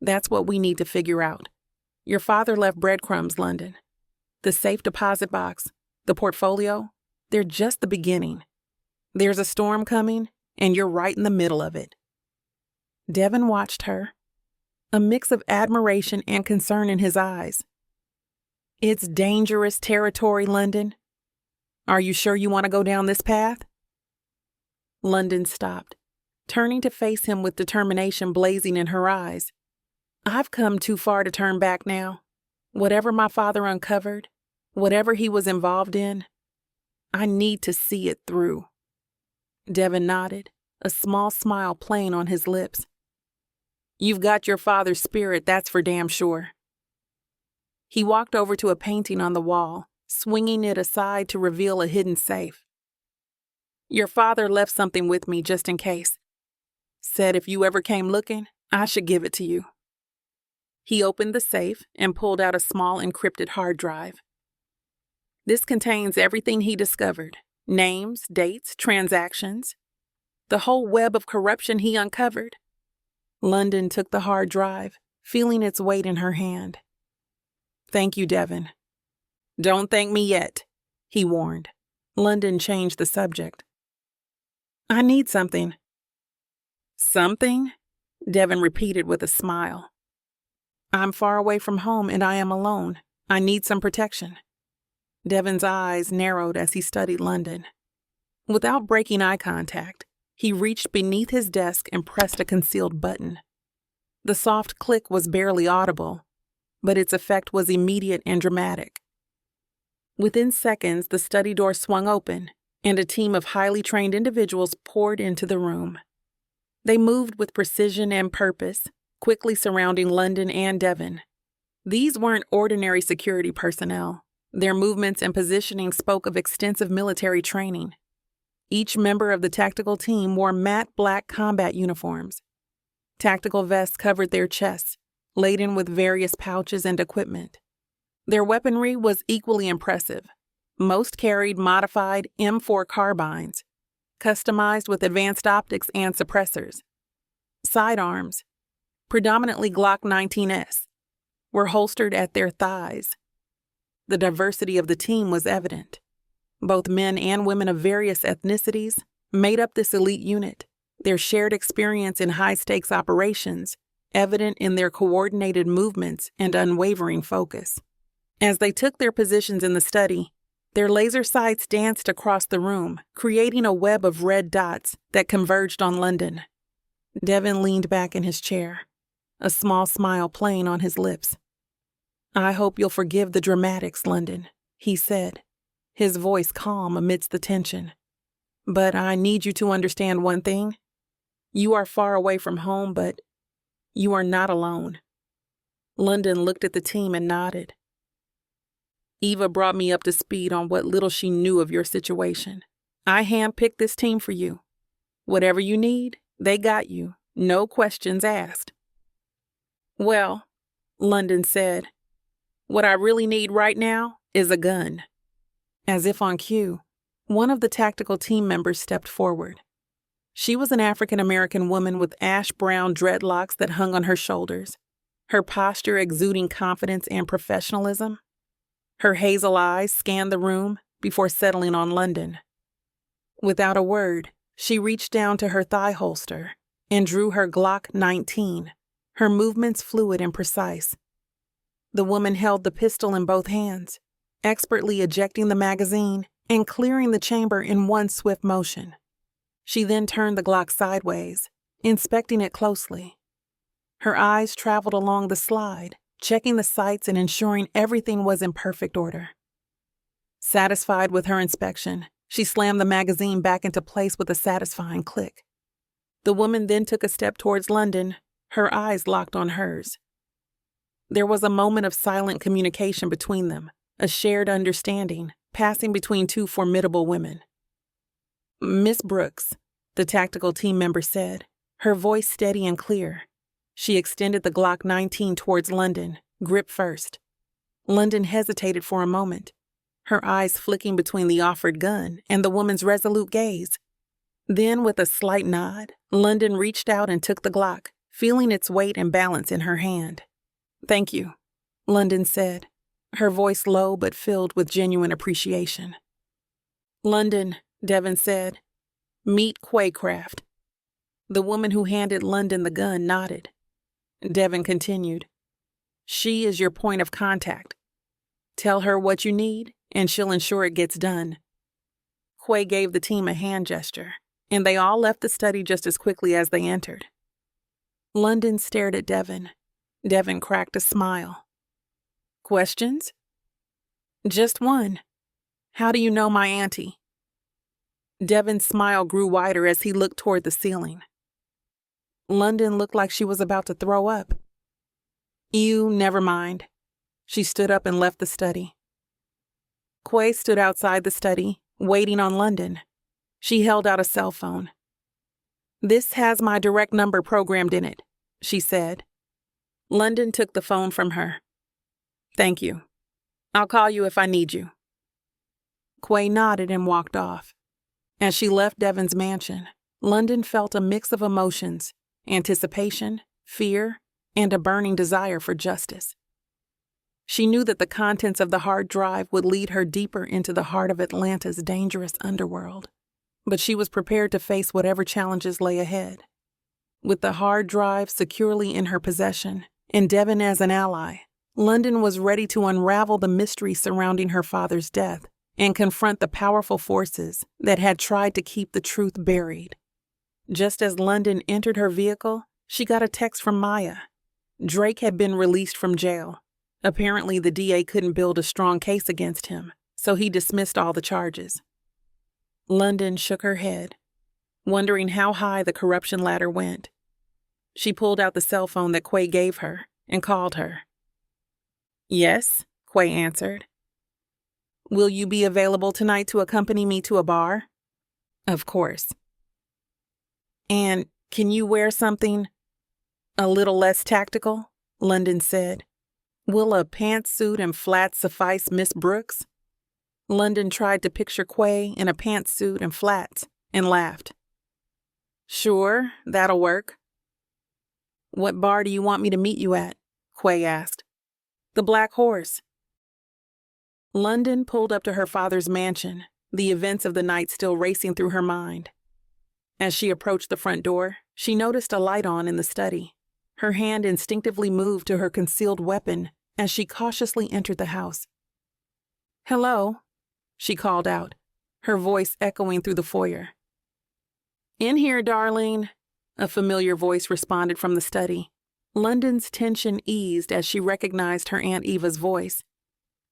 "That's what we need to figure out. Your father left breadcrumbs, London. The safe deposit box, the portfolio, they're just the beginning. There's a storm coming, and you're right in the middle of it." Devin watched her, a mix of admiration and concern in his eyes. "It's dangerous territory, London. Are you sure you want to go down this path?" London stopped, turning to face him with determination blazing in her eyes. I've come too far to turn back now. Whatever my father uncovered, whatever he was involved in, I need to see it through. Devin nodded, a small smile playing on his lips. You've got your father's spirit, that's for damn sure. He walked over to a painting on the wall, swinging it aside to reveal a hidden safe. Your father left something with me just in case. Said if you ever came looking, I should give it to you. He opened the safe and pulled out a small encrypted hard drive. This contains everything he discovered: names, dates, transactions, the whole web of corruption he uncovered. London took the hard drive, feeling its weight in her hand. Thank you, Devin. Don't thank me yet, he warned. London changed the subject. I need something. Something? Devin repeated with a smile. I'm far away from home and I am alone. I need some protection. Devin's eyes narrowed as he studied London. Without breaking eye contact, he reached beneath his desk and pressed a concealed button. The soft click was barely audible, but its effect was immediate and dramatic. Within seconds, the study door swung open, and a team of highly trained individuals poured into the room. They moved with precision and purpose, quickly surrounding London and Devin. These weren't ordinary security personnel. Their movements and positioning spoke of extensive military training. Each member of the tactical team wore matte black combat uniforms. Tactical vests covered their chests, laden with various pouches and equipment. Their weaponry was equally impressive. Most carried modified M4 carbines, customized with advanced optics and suppressors. Sidearms, predominantly Glock 19s, were holstered at their thighs. The diversity of the team was evident. Both men and women of various ethnicities made up this elite unit, their shared experience in high-stakes operations evident in their coordinated movements and unwavering focus. As they took their positions in the study, their laser sights danced across the room, creating a web of red dots that converged on London. Devin leaned back in his chair, a small smile playing on his lips. I hope you'll forgive the dramatics, London, he said, his voice calm amidst the tension. But I need you to understand one thing. You are far away from home, but you are not alone. London looked at the team and nodded. Eva brought me up to speed on what little she knew of your situation. I handpicked this team for you. Whatever you need, they got you. No questions asked. Well, London said, what I really need right now is a gun. As if on cue, one of the tactical team members stepped forward. She was an African-American woman with ash-brown dreadlocks that hung on her shoulders, her posture exuding confidence and professionalism. Her hazel eyes scanned the room before settling on London. Without a word, she reached down to her thigh holster and drew her Glock 19, her movements fluid and precise. The woman held the pistol in both hands, expertly ejecting the magazine and clearing the chamber in one swift motion. She then turned the Glock sideways, inspecting it closely. Her eyes traveled along the slide, checking the sights and ensuring everything was in perfect order. Satisfied with her inspection, she slammed the magazine back into place with a satisfying click. The woman then took a step towards London, her eyes locked on hers. There was a moment of silent communication between them, a shared understanding passing between two formidable women. Miss Brooks, the tactical team member said, her voice steady and clear. She extended the Glock 19 towards London, grip first. London hesitated for a moment, her eyes flicking between the offered gun and the woman's resolute gaze. Then, with a slight nod, London reached out and took the Glock, feeling its weight and balance in her hand. Thank you, London said, her voice low but filled with genuine appreciation. London, Devin said, meet Quaycraft. The woman who handed London the gun nodded. Devin continued, she is your point of contact. Tell her what you need, and she'll ensure it gets done. Quay gave the team a hand gesture, and they all left the study just as quickly as they entered. London stared at Devin, Devin cracked a smile. Questions? Just one. How do you know my auntie? Devin's smile grew wider as he looked toward the ceiling. London looked like she was about to throw up. Ew, never mind. She stood up and left the study. Quay stood outside the study, waiting on London. She held out a cell phone. This has my direct number programmed in it, she said. London took the phone from her. Thank you. I'll call you if I need you. Quay nodded and walked off. As she left Devin's mansion, London felt a mix of emotions, anticipation, fear, and a burning desire for justice. She knew that the contents of the hard drive would lead her deeper into the heart of Atlanta's dangerous underworld, but she was prepared to face whatever challenges lay ahead. With the hard drive securely in her possession and Devin as an ally, London was ready to unravel the mystery surrounding her father's death and confront the powerful forces that had tried to keep the truth buried. Just as London entered her vehicle, she got a text from Maya. Drake had been released from jail. Apparently, the DA couldn't build a strong case against him, so he dismissed all the charges. London shook her head, wondering how high the corruption ladder went. She pulled out the cell phone that Quay gave her and called her. Yes, Quay answered. Will you be available tonight to accompany me to a bar? Of course. And can you wear something a little less tactical? London said. Will a pantsuit and flats suffice, Miss Brooks? London tried to picture Quay in a pantsuit and flats and laughed. Sure, that'll work. What bar do you want me to meet you at? Quay asked. The Black Horse. London pulled up to her father's mansion, the events of the night still racing through her mind. As she approached the front door, she noticed a light on in the study. Her hand instinctively moved to her concealed weapon as she cautiously entered the house. Hello, she called out, her voice echoing through the foyer. In here, darling, a familiar voice responded from the study. London's tension eased as she recognized her Aunt Eva's voice.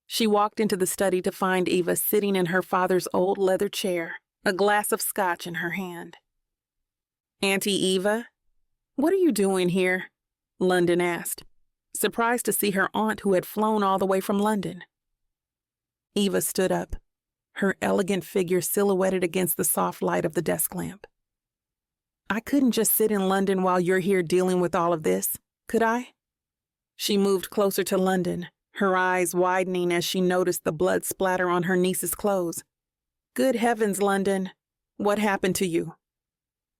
She walked into the study to find Eva sitting in her father's old leather chair, a glass of scotch in her hand. Auntie Eva, what are you doing here? London asked, surprised to see her aunt who had flown all the way from London. Eva stood up, her elegant figure silhouetted against the soft light of the desk lamp. I couldn't just sit in London while you're here dealing with all of this, could I? She moved closer to London, her eyes widening as she noticed the blood splatter on her niece's clothes. Good heavens, London, what happened to you?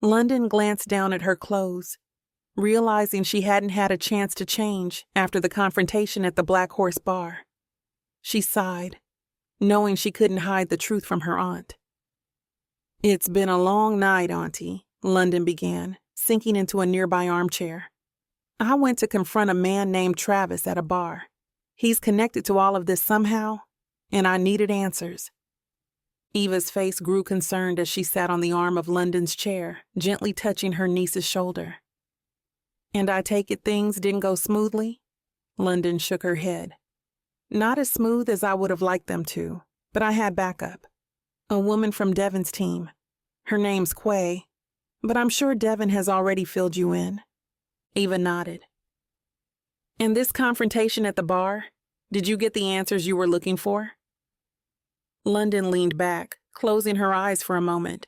London glanced down at her clothes, realizing she hadn't had a chance to change after the confrontation at the Black Horse bar. She sighed, knowing she couldn't hide the truth from her aunt. It's been a long night, Auntie, London began, sinking into a nearby armchair. I went to confront a man named Travis at a bar. He's connected to all of this somehow, and I needed answers. Eva's face grew concerned as she sat on the arm of London's chair, gently touching her niece's shoulder. And I take it things didn't go smoothly? London shook her head. Not as smooth as I would have liked them to, but I had backup. A woman from Devin's team. Her name's Quay, but I'm sure Devin has already filled you in. Eva nodded. In this confrontation at the bar, did you get the answers you were looking for? London leaned back, closing her eyes for a moment.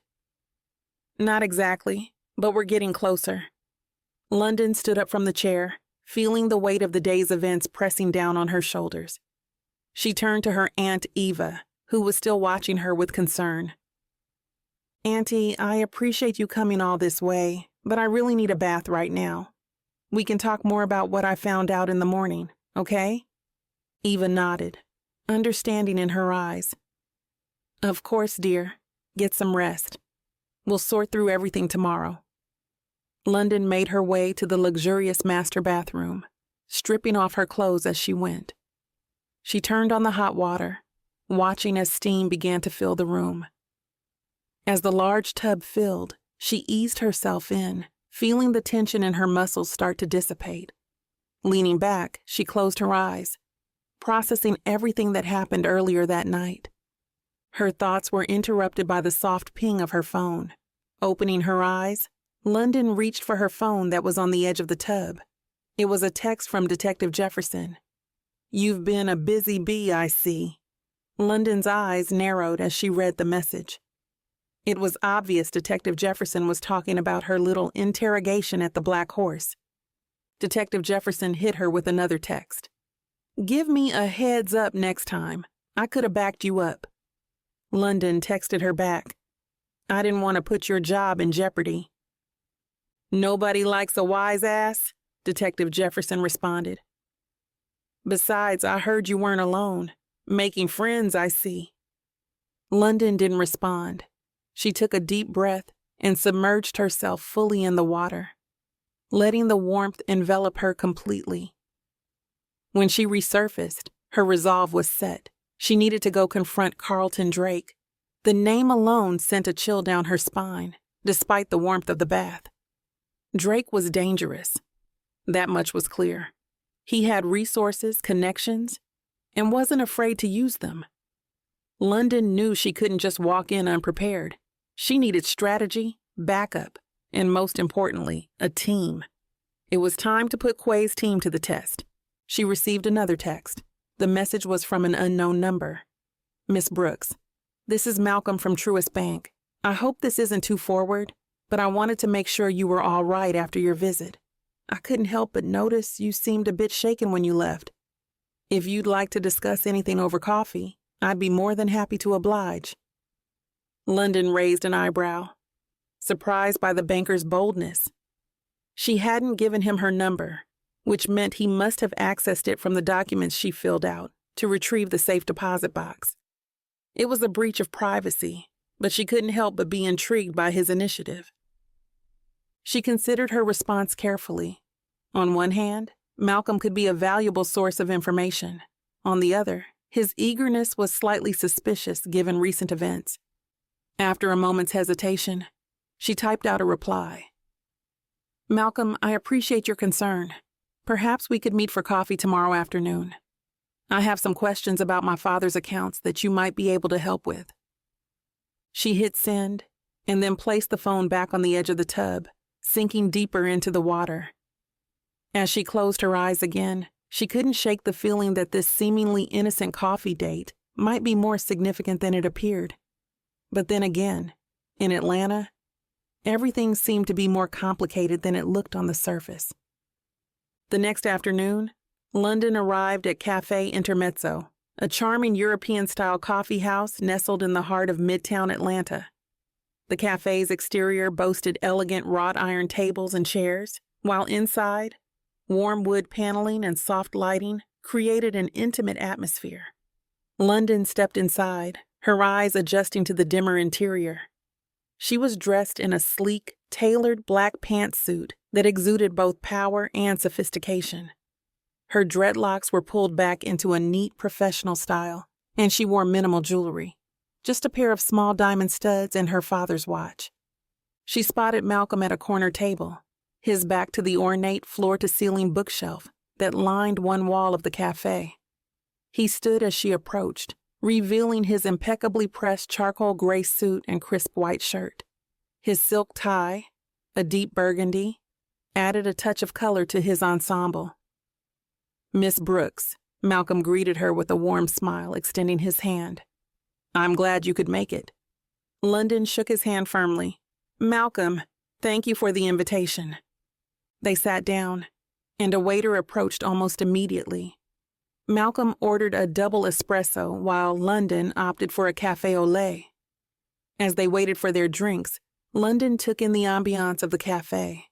Not exactly, but we're getting closer. London stood up from the chair, feeling the weight of the day's events pressing down on her shoulders. She turned to her Aunt Eva, who was still watching her with concern. Auntie, I appreciate you coming all this way, but I really need a bath right now. We can talk more about what I found out in the morning, okay? Eva nodded, understanding in her eyes. Of course, dear. Get some rest. We'll sort through everything tomorrow. London made her way to the luxurious master bathroom, stripping off her clothes as she went. She turned on the hot water, watching as steam began to fill the room. As the large tub filled, she eased herself in, feeling the tension in her muscles start to dissipate. Leaning back, she closed her eyes, processing everything that happened earlier that night. Her thoughts were interrupted by the soft ping of her phone. Opening her eyes, London reached for her phone that was on the edge of the tub. It was a text from Detective Jefferson. "You've been a busy bee, I see." London's eyes narrowed as she read the message. It was obvious Detective Jefferson was talking about her little interrogation at the Black Horse. Detective Jefferson hit her with another text. "Give me a heads up next time. I could have backed you up." London texted her back. "I didn't want to put your job in jeopardy." "Nobody likes a wise ass," Detective Jefferson responded. "Besides, I heard you weren't alone. Making friends, I see." London didn't respond. She took a deep breath and submerged herself fully in the water, letting the warmth envelop her completely. When she resurfaced, her resolve was set. She needed to go confront Carlton Drake. The name alone sent a chill down her spine, despite the warmth of the bath. Drake was dangerous. That much was clear. He had resources, connections, and wasn't afraid to use them. London knew she couldn't just walk in unprepared. She needed strategy, backup, and most importantly, a team. It was time to put Quay's team to the test. She received another text. The message was from an unknown number. "Miss Brooks, this is Malcolm from Truist Bank. I hope this isn't too forward, but I wanted to make sure you were all right after your visit. I couldn't help but notice you seemed a bit shaken when you left. If you'd like to discuss anything over coffee, I'd be more than happy to oblige." London raised an eyebrow, surprised by the banker's boldness. She hadn't given him her number, which meant he must have accessed it from the documents she filled out to retrieve the safe deposit box. It was a breach of privacy, but she couldn't help but be intrigued by his initiative. She considered her response carefully. On one hand, Malcolm could be a valuable source of information. On the other, his eagerness was slightly suspicious given recent events. After a moment's hesitation, she typed out a reply. "Malcolm, I appreciate your concern. Perhaps we could meet for coffee tomorrow afternoon. I have some questions about my father's accounts that you might be able to help with." She hit send and then placed the phone back on the edge of the tub, sinking deeper into the water. As she closed her eyes again, she couldn't shake the feeling that this seemingly innocent coffee date might be more significant than it appeared. But then again, in Atlanta, everything seemed to be more complicated than it looked on the surface. The next afternoon, London arrived at Café Intermezzo, a charming European-style coffee house nestled in the heart of Midtown Atlanta. The cafe's exterior boasted elegant wrought iron tables and chairs, while inside, warm wood paneling and soft lighting created an intimate atmosphere. London stepped inside, her eyes adjusting to the dimmer interior. She was dressed in a sleek, tailored black pantsuit that exuded both power and sophistication. Her dreadlocks were pulled back into a neat professional style, and she wore minimal jewelry, just a pair of small diamond studs and her father's watch. She spotted Malcolm at a corner table, his back to the ornate floor-to-ceiling bookshelf that lined one wall of the cafe. He stood as she approached, revealing his impeccably pressed charcoal gray suit and crisp white shirt. His silk tie, a deep burgundy, added a touch of color to his ensemble. "Miss Brooks," Malcolm greeted her with a warm smile, extending his hand. "I'm glad you could make it." London shook his hand firmly. "Malcolm, thank you for the invitation." They sat down, and a waiter approached almost immediately. Malcolm ordered a double espresso while London opted for a café au lait. As they waited for their drinks, London took in the ambiance of the cafe.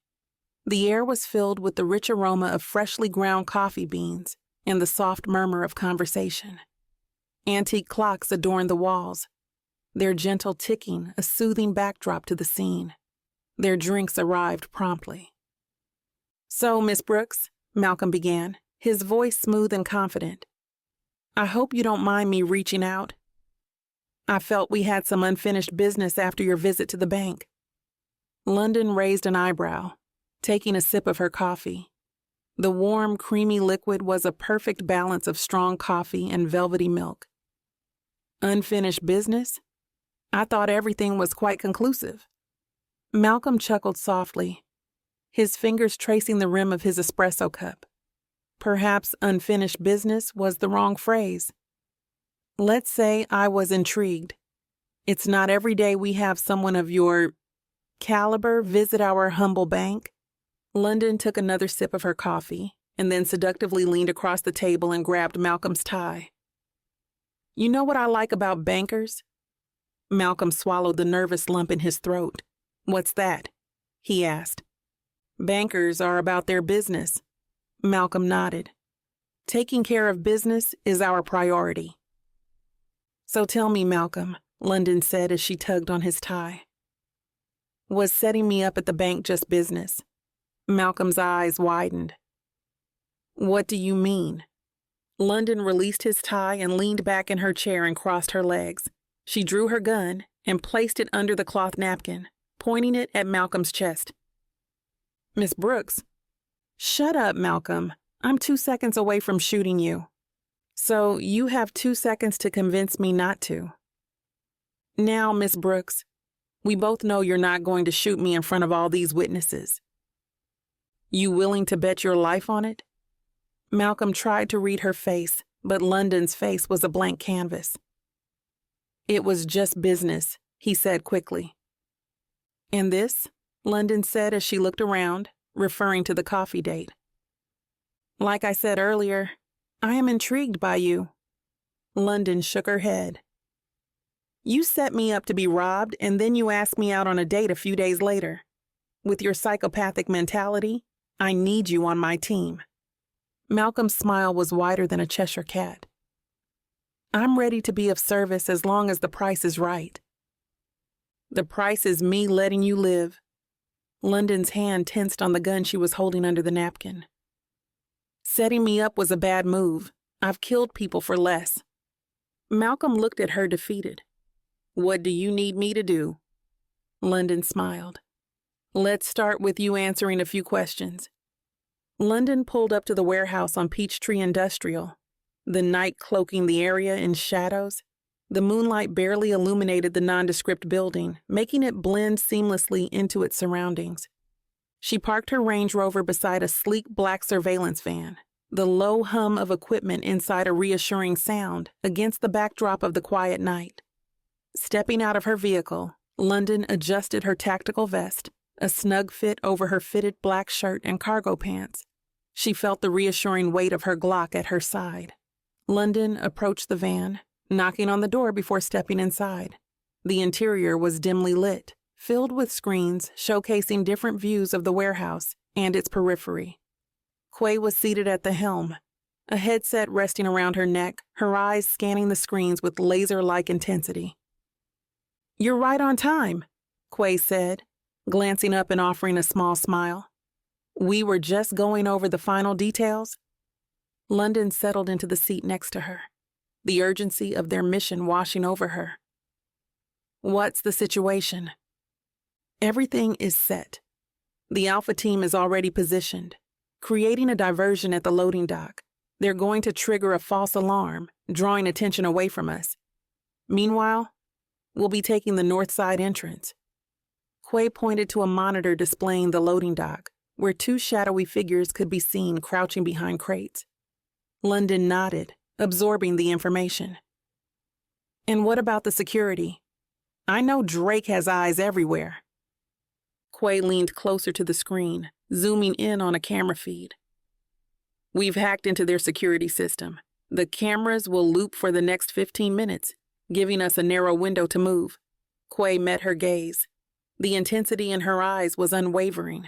The air was filled with the rich aroma of freshly ground coffee beans and the soft murmur of conversation. Antique clocks adorned the walls, their gentle ticking a soothing backdrop to the scene. Their drinks arrived promptly. "So, Miss Brooks," Malcolm began, his voice smooth and confident, "I hope you don't mind me reaching out. I felt we had some unfinished business after your visit to the bank." London raised an eyebrow, taking a sip of her coffee. The warm, creamy liquid was a perfect balance of strong coffee and velvety milk. Unfinished business? I thought everything was quite conclusive. Malcolm chuckled softly, his fingers tracing the rim of his espresso cup. Perhaps unfinished business was the wrong phrase. Let's say I was intrigued. It's not every day we have someone of your caliber visit our humble bank. London took another sip of her coffee and then seductively leaned across the table and grabbed Malcolm's tie. You know what I like about bankers? Malcolm swallowed the nervous lump in his throat. What's that? He asked. Bankers are about their business. Malcolm nodded. Taking care of business is our priority. So tell me, Malcolm, London said as she tugged on his tie. Was setting me up at the bank just business? Malcolm's eyes widened. What do you mean? London released his tie and leaned back in her chair and crossed her legs. She drew her gun and placed it under the cloth napkin, pointing it at Malcolm's chest. Miss Brooks. Shut up, Malcolm. I'm 2 seconds away from shooting you. So you have 2 seconds to convince me not to. Now, Miss Brooks, we both know you're not going to shoot me in front of all these witnesses. You willing to bet your life on it? Malcolm tried to read her face, but London's face was a blank canvas. It was just business, he said quickly. And this? London said as she looked around, referring to the coffee date. Like I said earlier, I am intrigued by you. London shook her head. You set me up to be robbed, and then you asked me out on a date a few days later. With your psychopathic mentality, I need you on my team. Malcolm's smile was wider than a Cheshire cat. I'm ready to be of service as long as the price is right. The price is me letting you live. London's hand tensed on the gun she was holding under the napkin. Setting me up was a bad move. I've killed people for less. Malcolm looked at her defeated. What do you need me to do? London smiled. Let's start with you answering a few questions. London pulled up to the warehouse on Peachtree Industrial, the night cloaking the area in shadows. The moonlight barely illuminated the nondescript building, making it blend seamlessly into its surroundings. She parked her Range Rover beside a sleek black surveillance van, the low hum of equipment inside a reassuring sound against the backdrop of the quiet night. Stepping out of her vehicle, London adjusted her tactical vest, a snug fit over her fitted black shirt and cargo pants. She felt the reassuring weight of her Glock at her side. London approached the van, knocking on the door before stepping inside. The interior was dimly lit, filled with screens showcasing different views of the warehouse and its periphery. Quay was seated at the helm, a headset resting around her neck, her eyes scanning the screens with laser-like intensity. You're right on time, Quay said, glancing up and offering a small smile. We were just going over the final details. London settled into the seat next to her, the urgency of their mission washing over her. What's the situation? Everything is set. The Alpha team is already positioned, creating a diversion at the loading dock. They're going to trigger a false alarm, drawing attention away from us. Meanwhile, we'll be taking the north side entrance. Quay pointed to a monitor displaying the loading dock, where 2 shadowy figures could be seen crouching behind crates. London nodded, absorbing the information. And what about the security? I know Drake has eyes everywhere. Quay leaned closer to the screen, zooming in on a camera feed. We've hacked into their security system. The cameras will loop for the next 15 minutes, giving us a narrow window to move. Quay met her gaze. The intensity in her eyes was unwavering.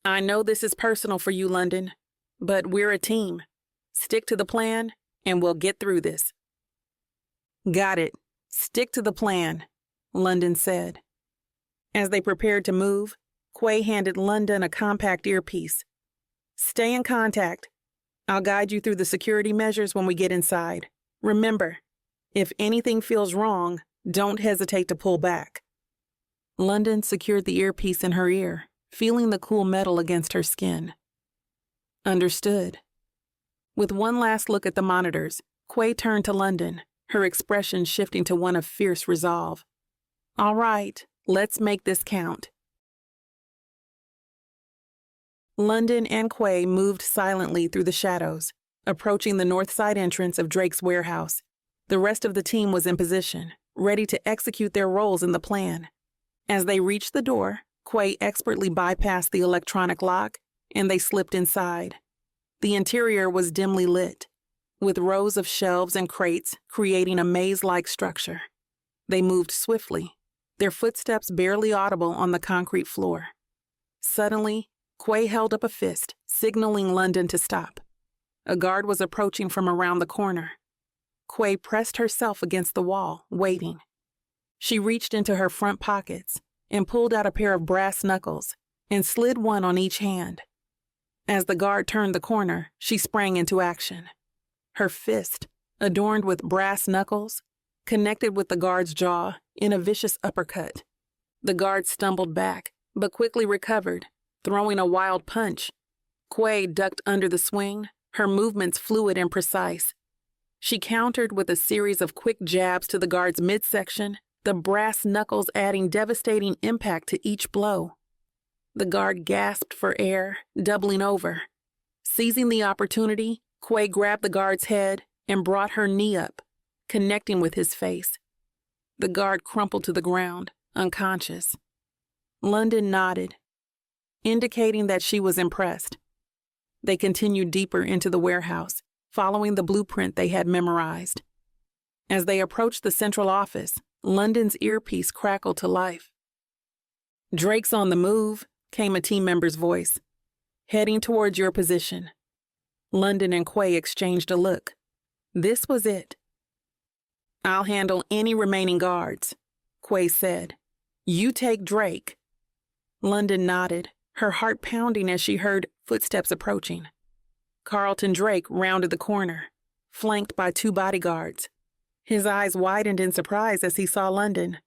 I know this is personal for you, London, but we're a team. Stick to the plan, and we'll get through this. Got it. Stick to the plan, London said. As they prepared to move, Quay handed London a compact earpiece. Stay in contact. I'll guide you through the security measures when we get inside. Remember, if anything feels wrong, don't hesitate to pull back. London secured the earpiece in her ear, feeling the cool metal against her skin. Understood. With one last look at the monitors, Quay turned to London, her expression shifting to one of fierce resolve. All right, let's make this count. London and Quay moved silently through the shadows, approaching the north side entrance of Drake's warehouse. The rest of the team was in position, ready to execute their roles in the plan. As they reached the door, Quay expertly bypassed the electronic lock, and they slipped inside. The interior was dimly lit, with rows of shelves and crates creating a maze-like structure. They moved swiftly, their footsteps barely audible on the concrete floor. Suddenly, Quay held up a fist, signaling London to stop. A guard was approaching from around the corner. Quay pressed herself against the wall, waiting. She reached into her front pockets and pulled out a pair of brass knuckles and slid one on each hand. As the guard turned the corner, she sprang into action. Her fist, adorned with brass knuckles, connected with the guard's jaw in a vicious uppercut. The guard stumbled back, but quickly recovered, throwing a wild punch. Quay ducked under the swing, her movements fluid and precise. She countered with a series of quick jabs to the guard's midsection, the brass knuckles adding devastating impact to each blow. The guard gasped for air, doubling over. Seizing the opportunity, Quay grabbed the guard's head and brought her knee up, connecting with his face. The guard crumpled to the ground, unconscious. London nodded, indicating that she was impressed. They continued deeper into the warehouse, following the blueprint they had memorized. As they approached the central office, London's earpiece crackled to life. "Drake's on the move," came a team member's voice. "Heading towards your position." London and Quay exchanged a look. This was it. "I'll handle any remaining guards," Quay said. "You take Drake." London nodded, her heart pounding as she heard footsteps approaching. Carlton Drake rounded the corner, flanked by 2 bodyguards. His eyes widened in surprise as he saw London.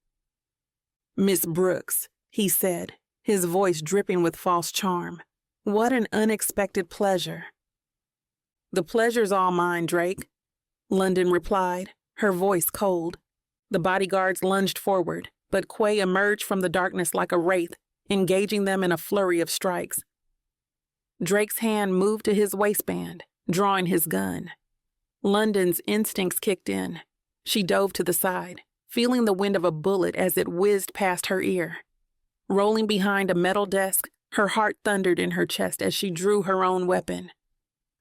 "Miss Brooks," he said, his voice dripping with false charm. "What an unexpected pleasure." "The pleasure's all mine, Drake," London replied, her voice cold. The bodyguards lunged forward, but Quay emerged from the darkness like a wraith, engaging them in a flurry of strikes. Drake's hand moved to his waistband, drawing his gun. London's instincts kicked in. She dove to the side, feeling the wind of a bullet as it whizzed past her ear. Rolling behind a metal desk, her heart thundered in her chest as she drew her own weapon.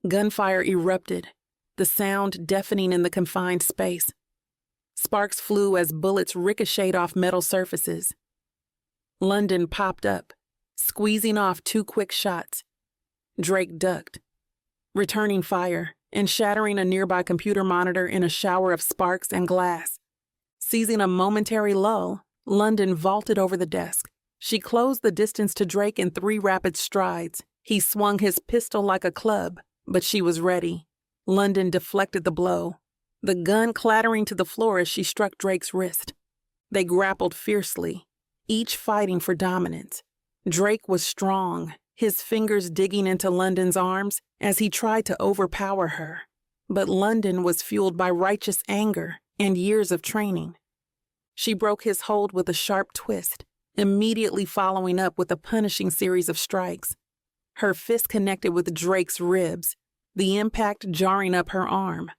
Gunfire erupted, the sound deafening in the confined space. Sparks flew as bullets ricocheted off metal surfaces. London popped up, squeezing off 2 quick shots. Drake ducked, returning fire and shattering a nearby computer monitor in a shower of sparks and glass. Seizing a momentary lull, London vaulted over the desk. She closed the distance to Drake in 3 rapid strides. He swung his pistol like a club, but she was ready. London deflected the blow, the gun clattering to the floor as she struck Drake's wrist. They grappled fiercely, each fighting for dominance. Drake was strong, his fingers digging into London's arms as he tried to overpower her. But London was fueled by righteous anger and years of training. She broke his hold with a sharp twist, immediately following up with a punishing series of strikes. Her fist connected with Drake's ribs, the impact jarring up her arm.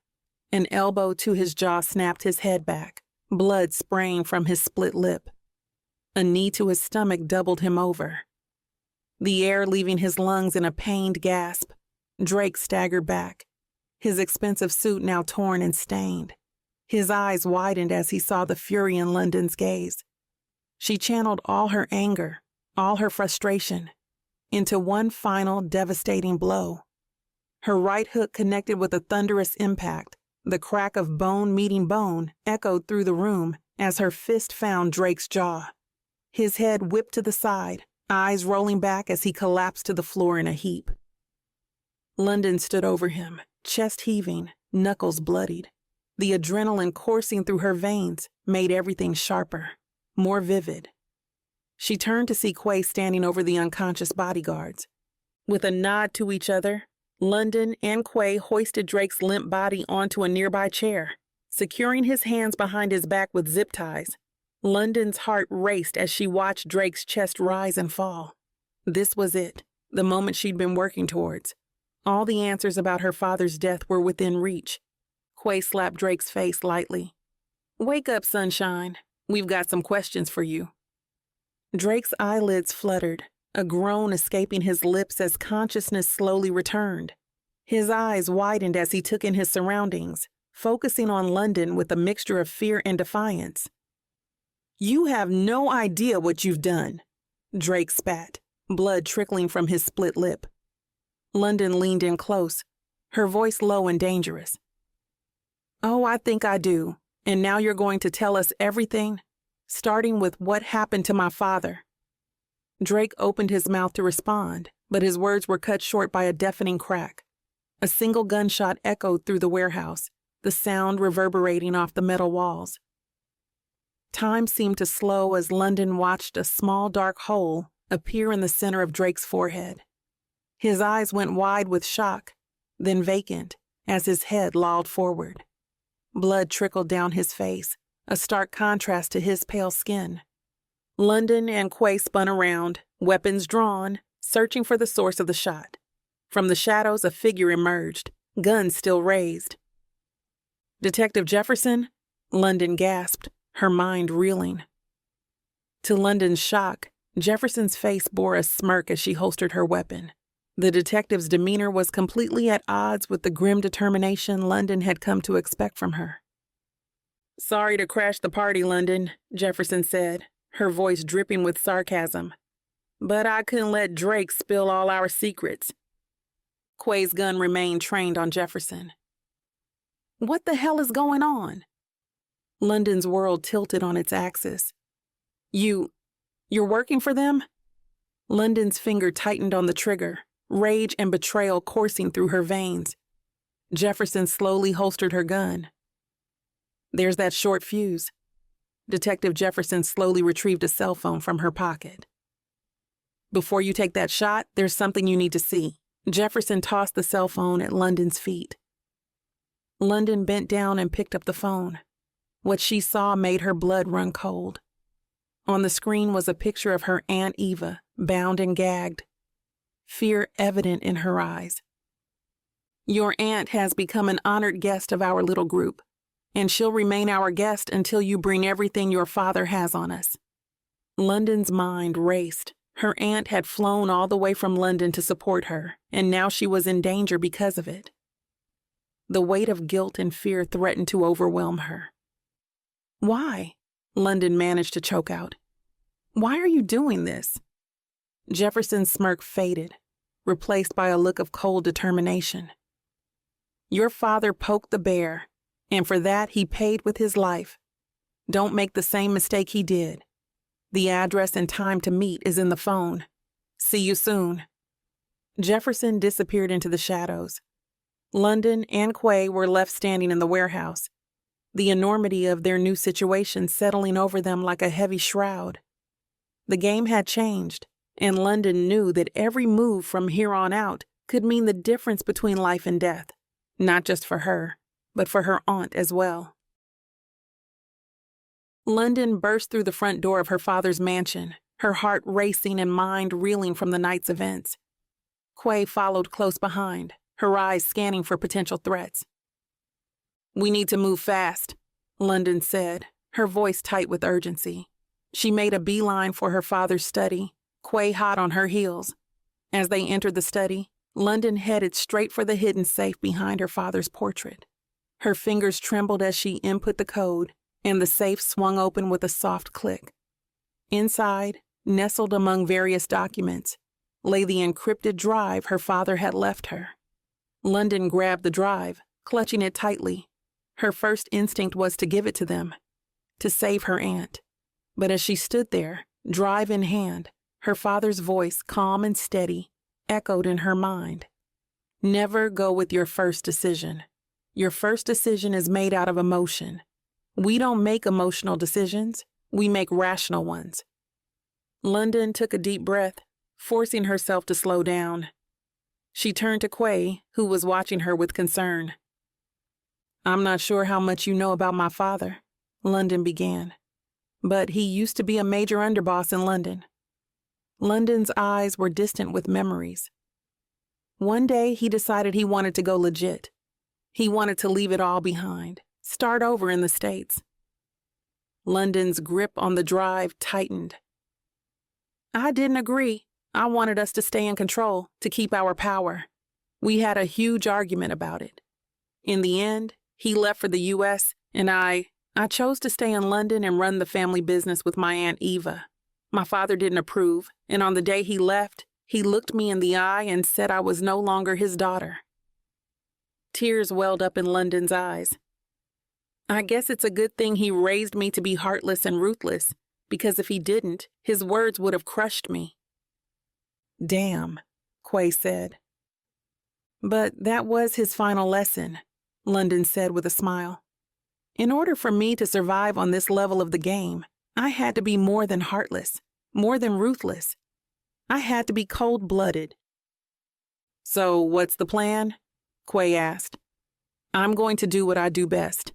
An elbow to his jaw snapped his head back, blood spraying from his split lip. A knee to his stomach doubled him over. The air leaving his lungs in a pained gasp, Drake staggered back, his expensive suit now torn and stained. His eyes widened as he saw the fury in London's gaze. She channeled all her anger, all her frustration, into one final devastating blow. Her right hook connected with a thunderous impact. The crack of bone meeting bone echoed through the room as her fist found Drake's jaw. His head whipped to the side, eyes rolling back as he collapsed to the floor in a heap. London stood over him, chest heaving, knuckles bloodied. The adrenaline coursing through her veins made everything sharper, more vivid. She turned to see Quay standing over the unconscious bodyguards. With a nod to each other, London and Quay hoisted Drake's limp body onto a nearby chair, securing his hands behind his back with zip ties. London's heart raced as she watched Drake's chest rise and fall. This was it, the moment she'd been working towards. All the answers about her father's death were within reach. Quay slapped Drake's face lightly. "Wake up, sunshine. We've got some questions for you." Drake's eyelids fluttered, a groan escaping his lips as consciousness slowly returned. His eyes widened as he took in his surroundings, focusing on London with a mixture of fear and defiance. "You have no idea what you've done," Drake spat, blood trickling from his split lip. London leaned in close, her voice low and dangerous. "Oh, I think I do. And now you're going to tell us everything, starting with what happened to my father." Drake opened his mouth to respond, but his words were cut short by a deafening crack. A single gunshot echoed through the warehouse, the sound reverberating off the metal walls. Time seemed to slow as London watched a small dark hole appear in the center of Drake's forehead. His eyes went wide with shock, then vacant, as his head lolled forward. Blood trickled down his face, a stark contrast to his pale skin. London and Quay spun around, weapons drawn, searching for the source of the shot. From the shadows, a figure emerged, guns still raised. "Detective Jefferson?" London gasped, her mind reeling. To London's shock, Jefferson's face bore a smirk as she holstered her weapon. The detective's demeanor was completely at odds with the grim determination London had come to expect from her. "Sorry to crash the party, London," Jefferson said, her voice dripping with sarcasm. "But I couldn't let Drake spill all our secrets." Quay's gun remained trained on Jefferson. "What the hell is going on?" London's world tilted on its axis. You're working for them?" London's finger tightened on the trigger, rage and betrayal coursing through her veins. Jefferson slowly holstered her gun. "There's that short fuse." Detective Jefferson slowly retrieved a cell phone from her pocket. "Before you take that shot, there's something you need to see." Jefferson tossed the cell phone at London's feet. London bent down and picked up the phone. What she saw made her blood run cold. On the screen was a picture of her Aunt Eva, bound and gagged, fear evident in her eyes. "Your aunt has become an honored guest of our little group, and she'll remain our guest until you bring everything your father has on us." London's mind raced. Her aunt had flown all the way from London to support her, and now she was in danger because of it. The weight of guilt and fear threatened to overwhelm her. "Why?" London managed to choke out. "Why are you doing this?" Jefferson's smirk faded, replaced by a look of cold determination. "Your father poked the bear, and for that he paid with his life. Don't make the same mistake he did. The address and time to meet is in the phone. See you soon." Jefferson disappeared into the shadows. London and Quay were left standing in the warehouse, the enormity of their new situation settling over them like a heavy shroud. The game had changed, and London knew that every move from here on out could mean the difference between life and death, not just for her, but for her aunt as well. London burst through the front door of her father's mansion, her heart racing and mind reeling from the night's events. Quay followed close behind, her eyes scanning for potential threats. "We need to move fast," London said, her voice tight with urgency. She made a beeline for her father's study, Quay hot on her heels. As they entered the study, London headed straight for the hidden safe behind her father's portrait. Her fingers trembled as she input the code, and the safe swung open with a soft click. Inside, nestled among various documents, lay the encrypted drive her father had left her. London grabbed the drive, clutching it tightly. Her first instinct was to give it to them, to save her aunt. But as she stood there, drive in hand, her father's voice, calm and steady, echoed in her mind. "Never go with your first decision. Your first decision is made out of emotion. We don't make emotional decisions, we make rational ones." London took a deep breath, forcing herself to slow down. She turned to Quay, who was watching her with concern. "I'm not sure how much you know about my father," London began, "but he used to be a major underboss in London." London's eyes were distant with memories. One day he decided he wanted to go legit. He wanted to leave it all behind, start over in the States. London's grip on the drive tightened. "I didn't agree. I wanted us to stay in control, to keep our power. We had a huge argument about it. In the end, he left for the U.S., and I chose to stay in London and run the family business with my Aunt Eva. My father didn't approve, and on the day he left, he looked me in the eye and said I was no longer his daughter." Tears welled up in London's eyes. "I guess it's a good thing he raised me to be heartless and ruthless, because if he didn't, his words would have crushed me." "Damn," Quay said. "But that was his final lesson," London said with a smile. "In order for me to survive on this level of the game, I had to be more than heartless, more than ruthless. I had to be cold-blooded." "So what's the plan?" Quay asked. "I'm going to do what I do best."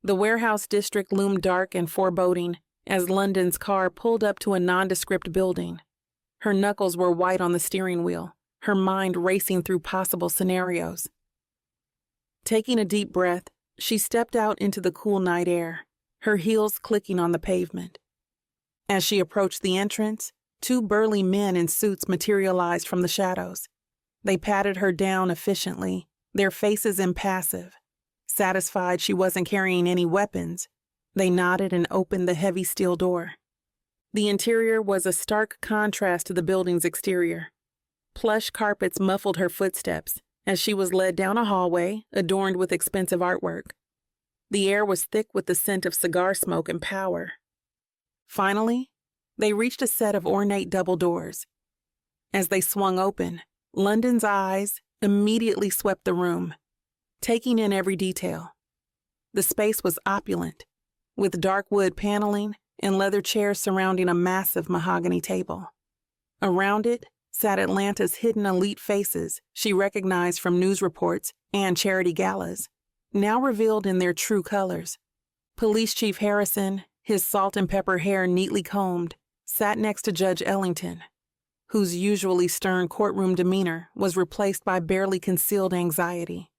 The warehouse district loomed dark and foreboding as London's car pulled up to a nondescript building. Her knuckles were white on the steering wheel, her mind racing through possible scenarios. Taking a deep breath, she stepped out into the cool night air, her heels clicking on the pavement. As she approached the entrance, two burly men in suits materialized from the shadows. They patted her down efficiently, their faces impassive. Satisfied she wasn't carrying any weapons, they nodded and opened the heavy steel door. The interior was a stark contrast to the building's exterior. Plush carpets muffled her footsteps as she was led down a hallway adorned with expensive artwork. The air was thick with the scent of cigar smoke and power. Finally, they reached a set of ornate double doors. As they swung open, London's eyes immediately swept the room, taking in every detail. The space was opulent, with dark wood paneling and leather chairs surrounding a massive mahogany table. Around it sat Atlanta's hidden elite faces she recognized from news reports and charity galas, now revealed in their true colors. Police Chief Harrison, his salt and pepper hair neatly combed, sat next to Judge Ellington, whose usually stern courtroom demeanor was replaced by barely concealed anxiety.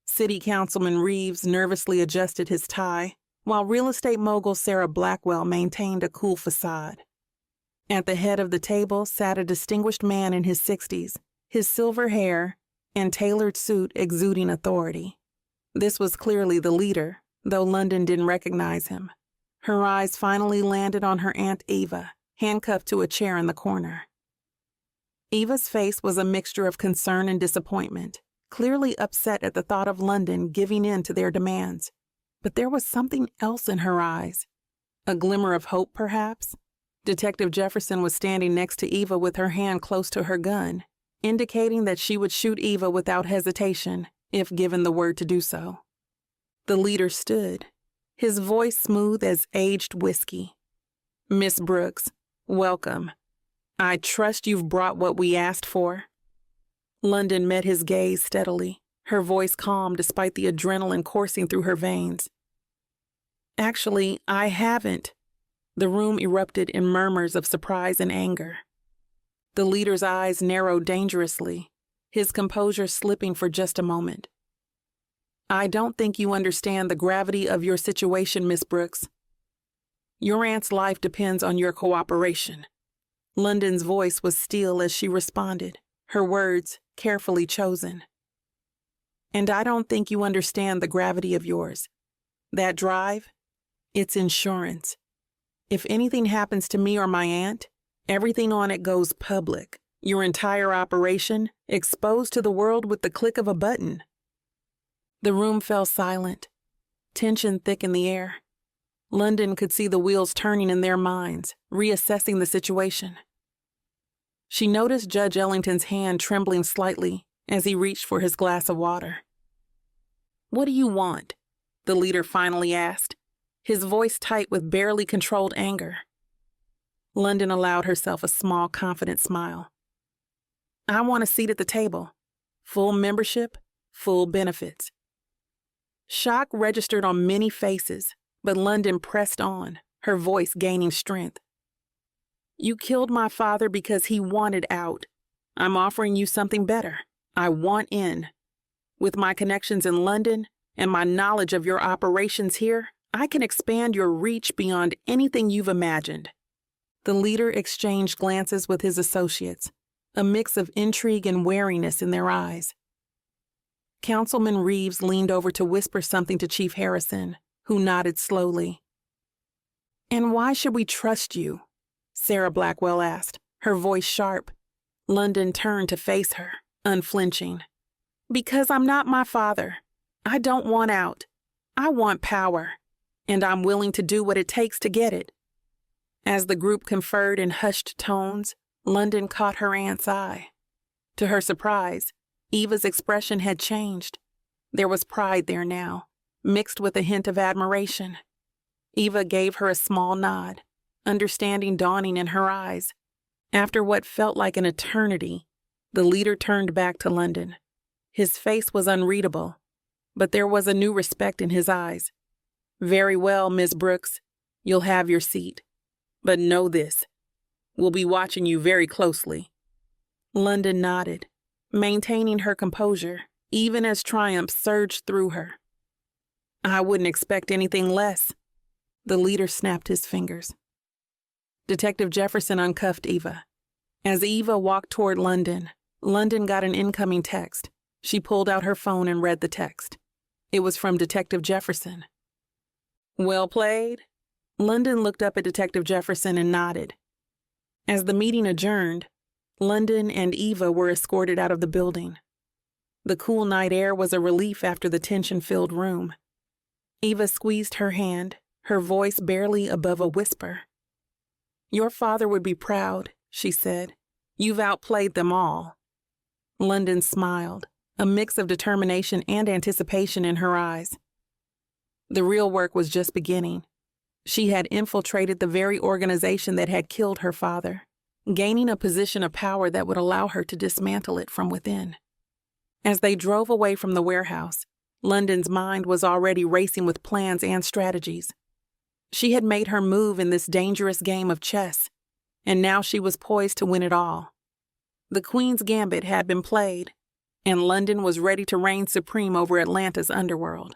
City Councilman Reeves nervously adjusted his tie, while real estate mogul Sarah Blackwell maintained a cool facade. At the head of the table sat a distinguished man in his 60s, his silver hair and tailored suit exuding authority. This was clearly the leader, though London didn't recognize him. Her eyes finally landed on her Aunt Eva, handcuffed to a chair in the corner. Eva's face was a mixture of concern and disappointment, clearly upset at the thought of London giving in to their demands. But there was something else in her eyes. A glimmer of hope, perhaps? Detective Jefferson was standing next to Eva with her hand close to her gun, indicating that she would shoot Eva without hesitation if given the word to do so. The leader stood, his voice smooth as aged whiskey. "Miss Brooks, welcome. I trust you've brought what we asked for." London met his gaze steadily, her voice calm despite the adrenaline coursing through her veins. "Actually, I haven't." The room erupted in murmurs of surprise and anger. The leader's eyes narrowed dangerously, his composure slipping for just a moment. "I don't think you understand the gravity of your situation, Miss Brooks. Your aunt's life depends on your cooperation." London's voice was still as she responded, her words carefully chosen. "And I don't think you understand the gravity of yours. That drive, it's insurance. If anything happens to me or my aunt, everything on it goes public, your entire operation exposed to the world with the click of a button." The room fell silent, tension thick in the air. London could see the wheels turning in their minds, reassessing the situation. She noticed Judge Ellington's hand trembling slightly as he reached for his glass of water. "What do you want?" the leader finally asked, his voice tight with barely controlled anger. London allowed herself a small, confident smile. "I want a seat at the table. Full membership, full benefits. Shock registered on many faces, but London pressed on, her voice gaining strength. You killed my father because he wanted out. I'm offering you something better. I want in. With my connections in London and my knowledge of your operations here, I can expand your reach beyond anything you've imagined. The leader exchanged glances with his associates, a mix of intrigue and wariness in their eyes. Councilman Reeves leaned over to whisper something to Chief Harrison, who nodded slowly. And why should we trust you? Sarah Blackwell asked, her voice sharp. London turned to face her, unflinching. Because I'm not my father. I don't want out. I want power, and I'm willing to do what it takes to get it. As the group conferred in hushed tones, London caught her aunt's eye. To her surprise, Eva's expression had changed. There was pride there now, mixed with a hint of admiration. Eva gave her a small nod, understanding dawning in her eyes. After what felt like an eternity, the leader turned back to London. His face was unreadable, but there was a new respect in his eyes. Very well, Miss Brooks, you'll have your seat. But know this, we'll be watching you very closely. London nodded, maintaining her composure, even as triumph surged through her. I wouldn't expect anything less. The leader snapped his fingers. Detective Jefferson uncuffed Eva. As Eva walked toward London, London got an incoming text. She pulled out her phone and read the text. It was from Detective Jefferson. Well played? London looked up at Detective Jefferson and nodded. As the meeting adjourned, London and Eva were escorted out of the building. The cool night air was a relief after the tension-filled room. Eva squeezed her hand, her voice barely above a whisper. Your father would be proud, she said. You've outplayed them all. London smiled, a mix of determination and anticipation in her eyes. The real work was just beginning. She had infiltrated the very organization that had killed her father, gaining a position of power that would allow her to dismantle it from within. As they drove away from the warehouse, London's mind was already racing with plans and strategies. She had made her move in this dangerous game of chess, and now she was poised to win it all. The Queen's Gambit had been played, and London was ready to reign supreme over Atlanta's underworld.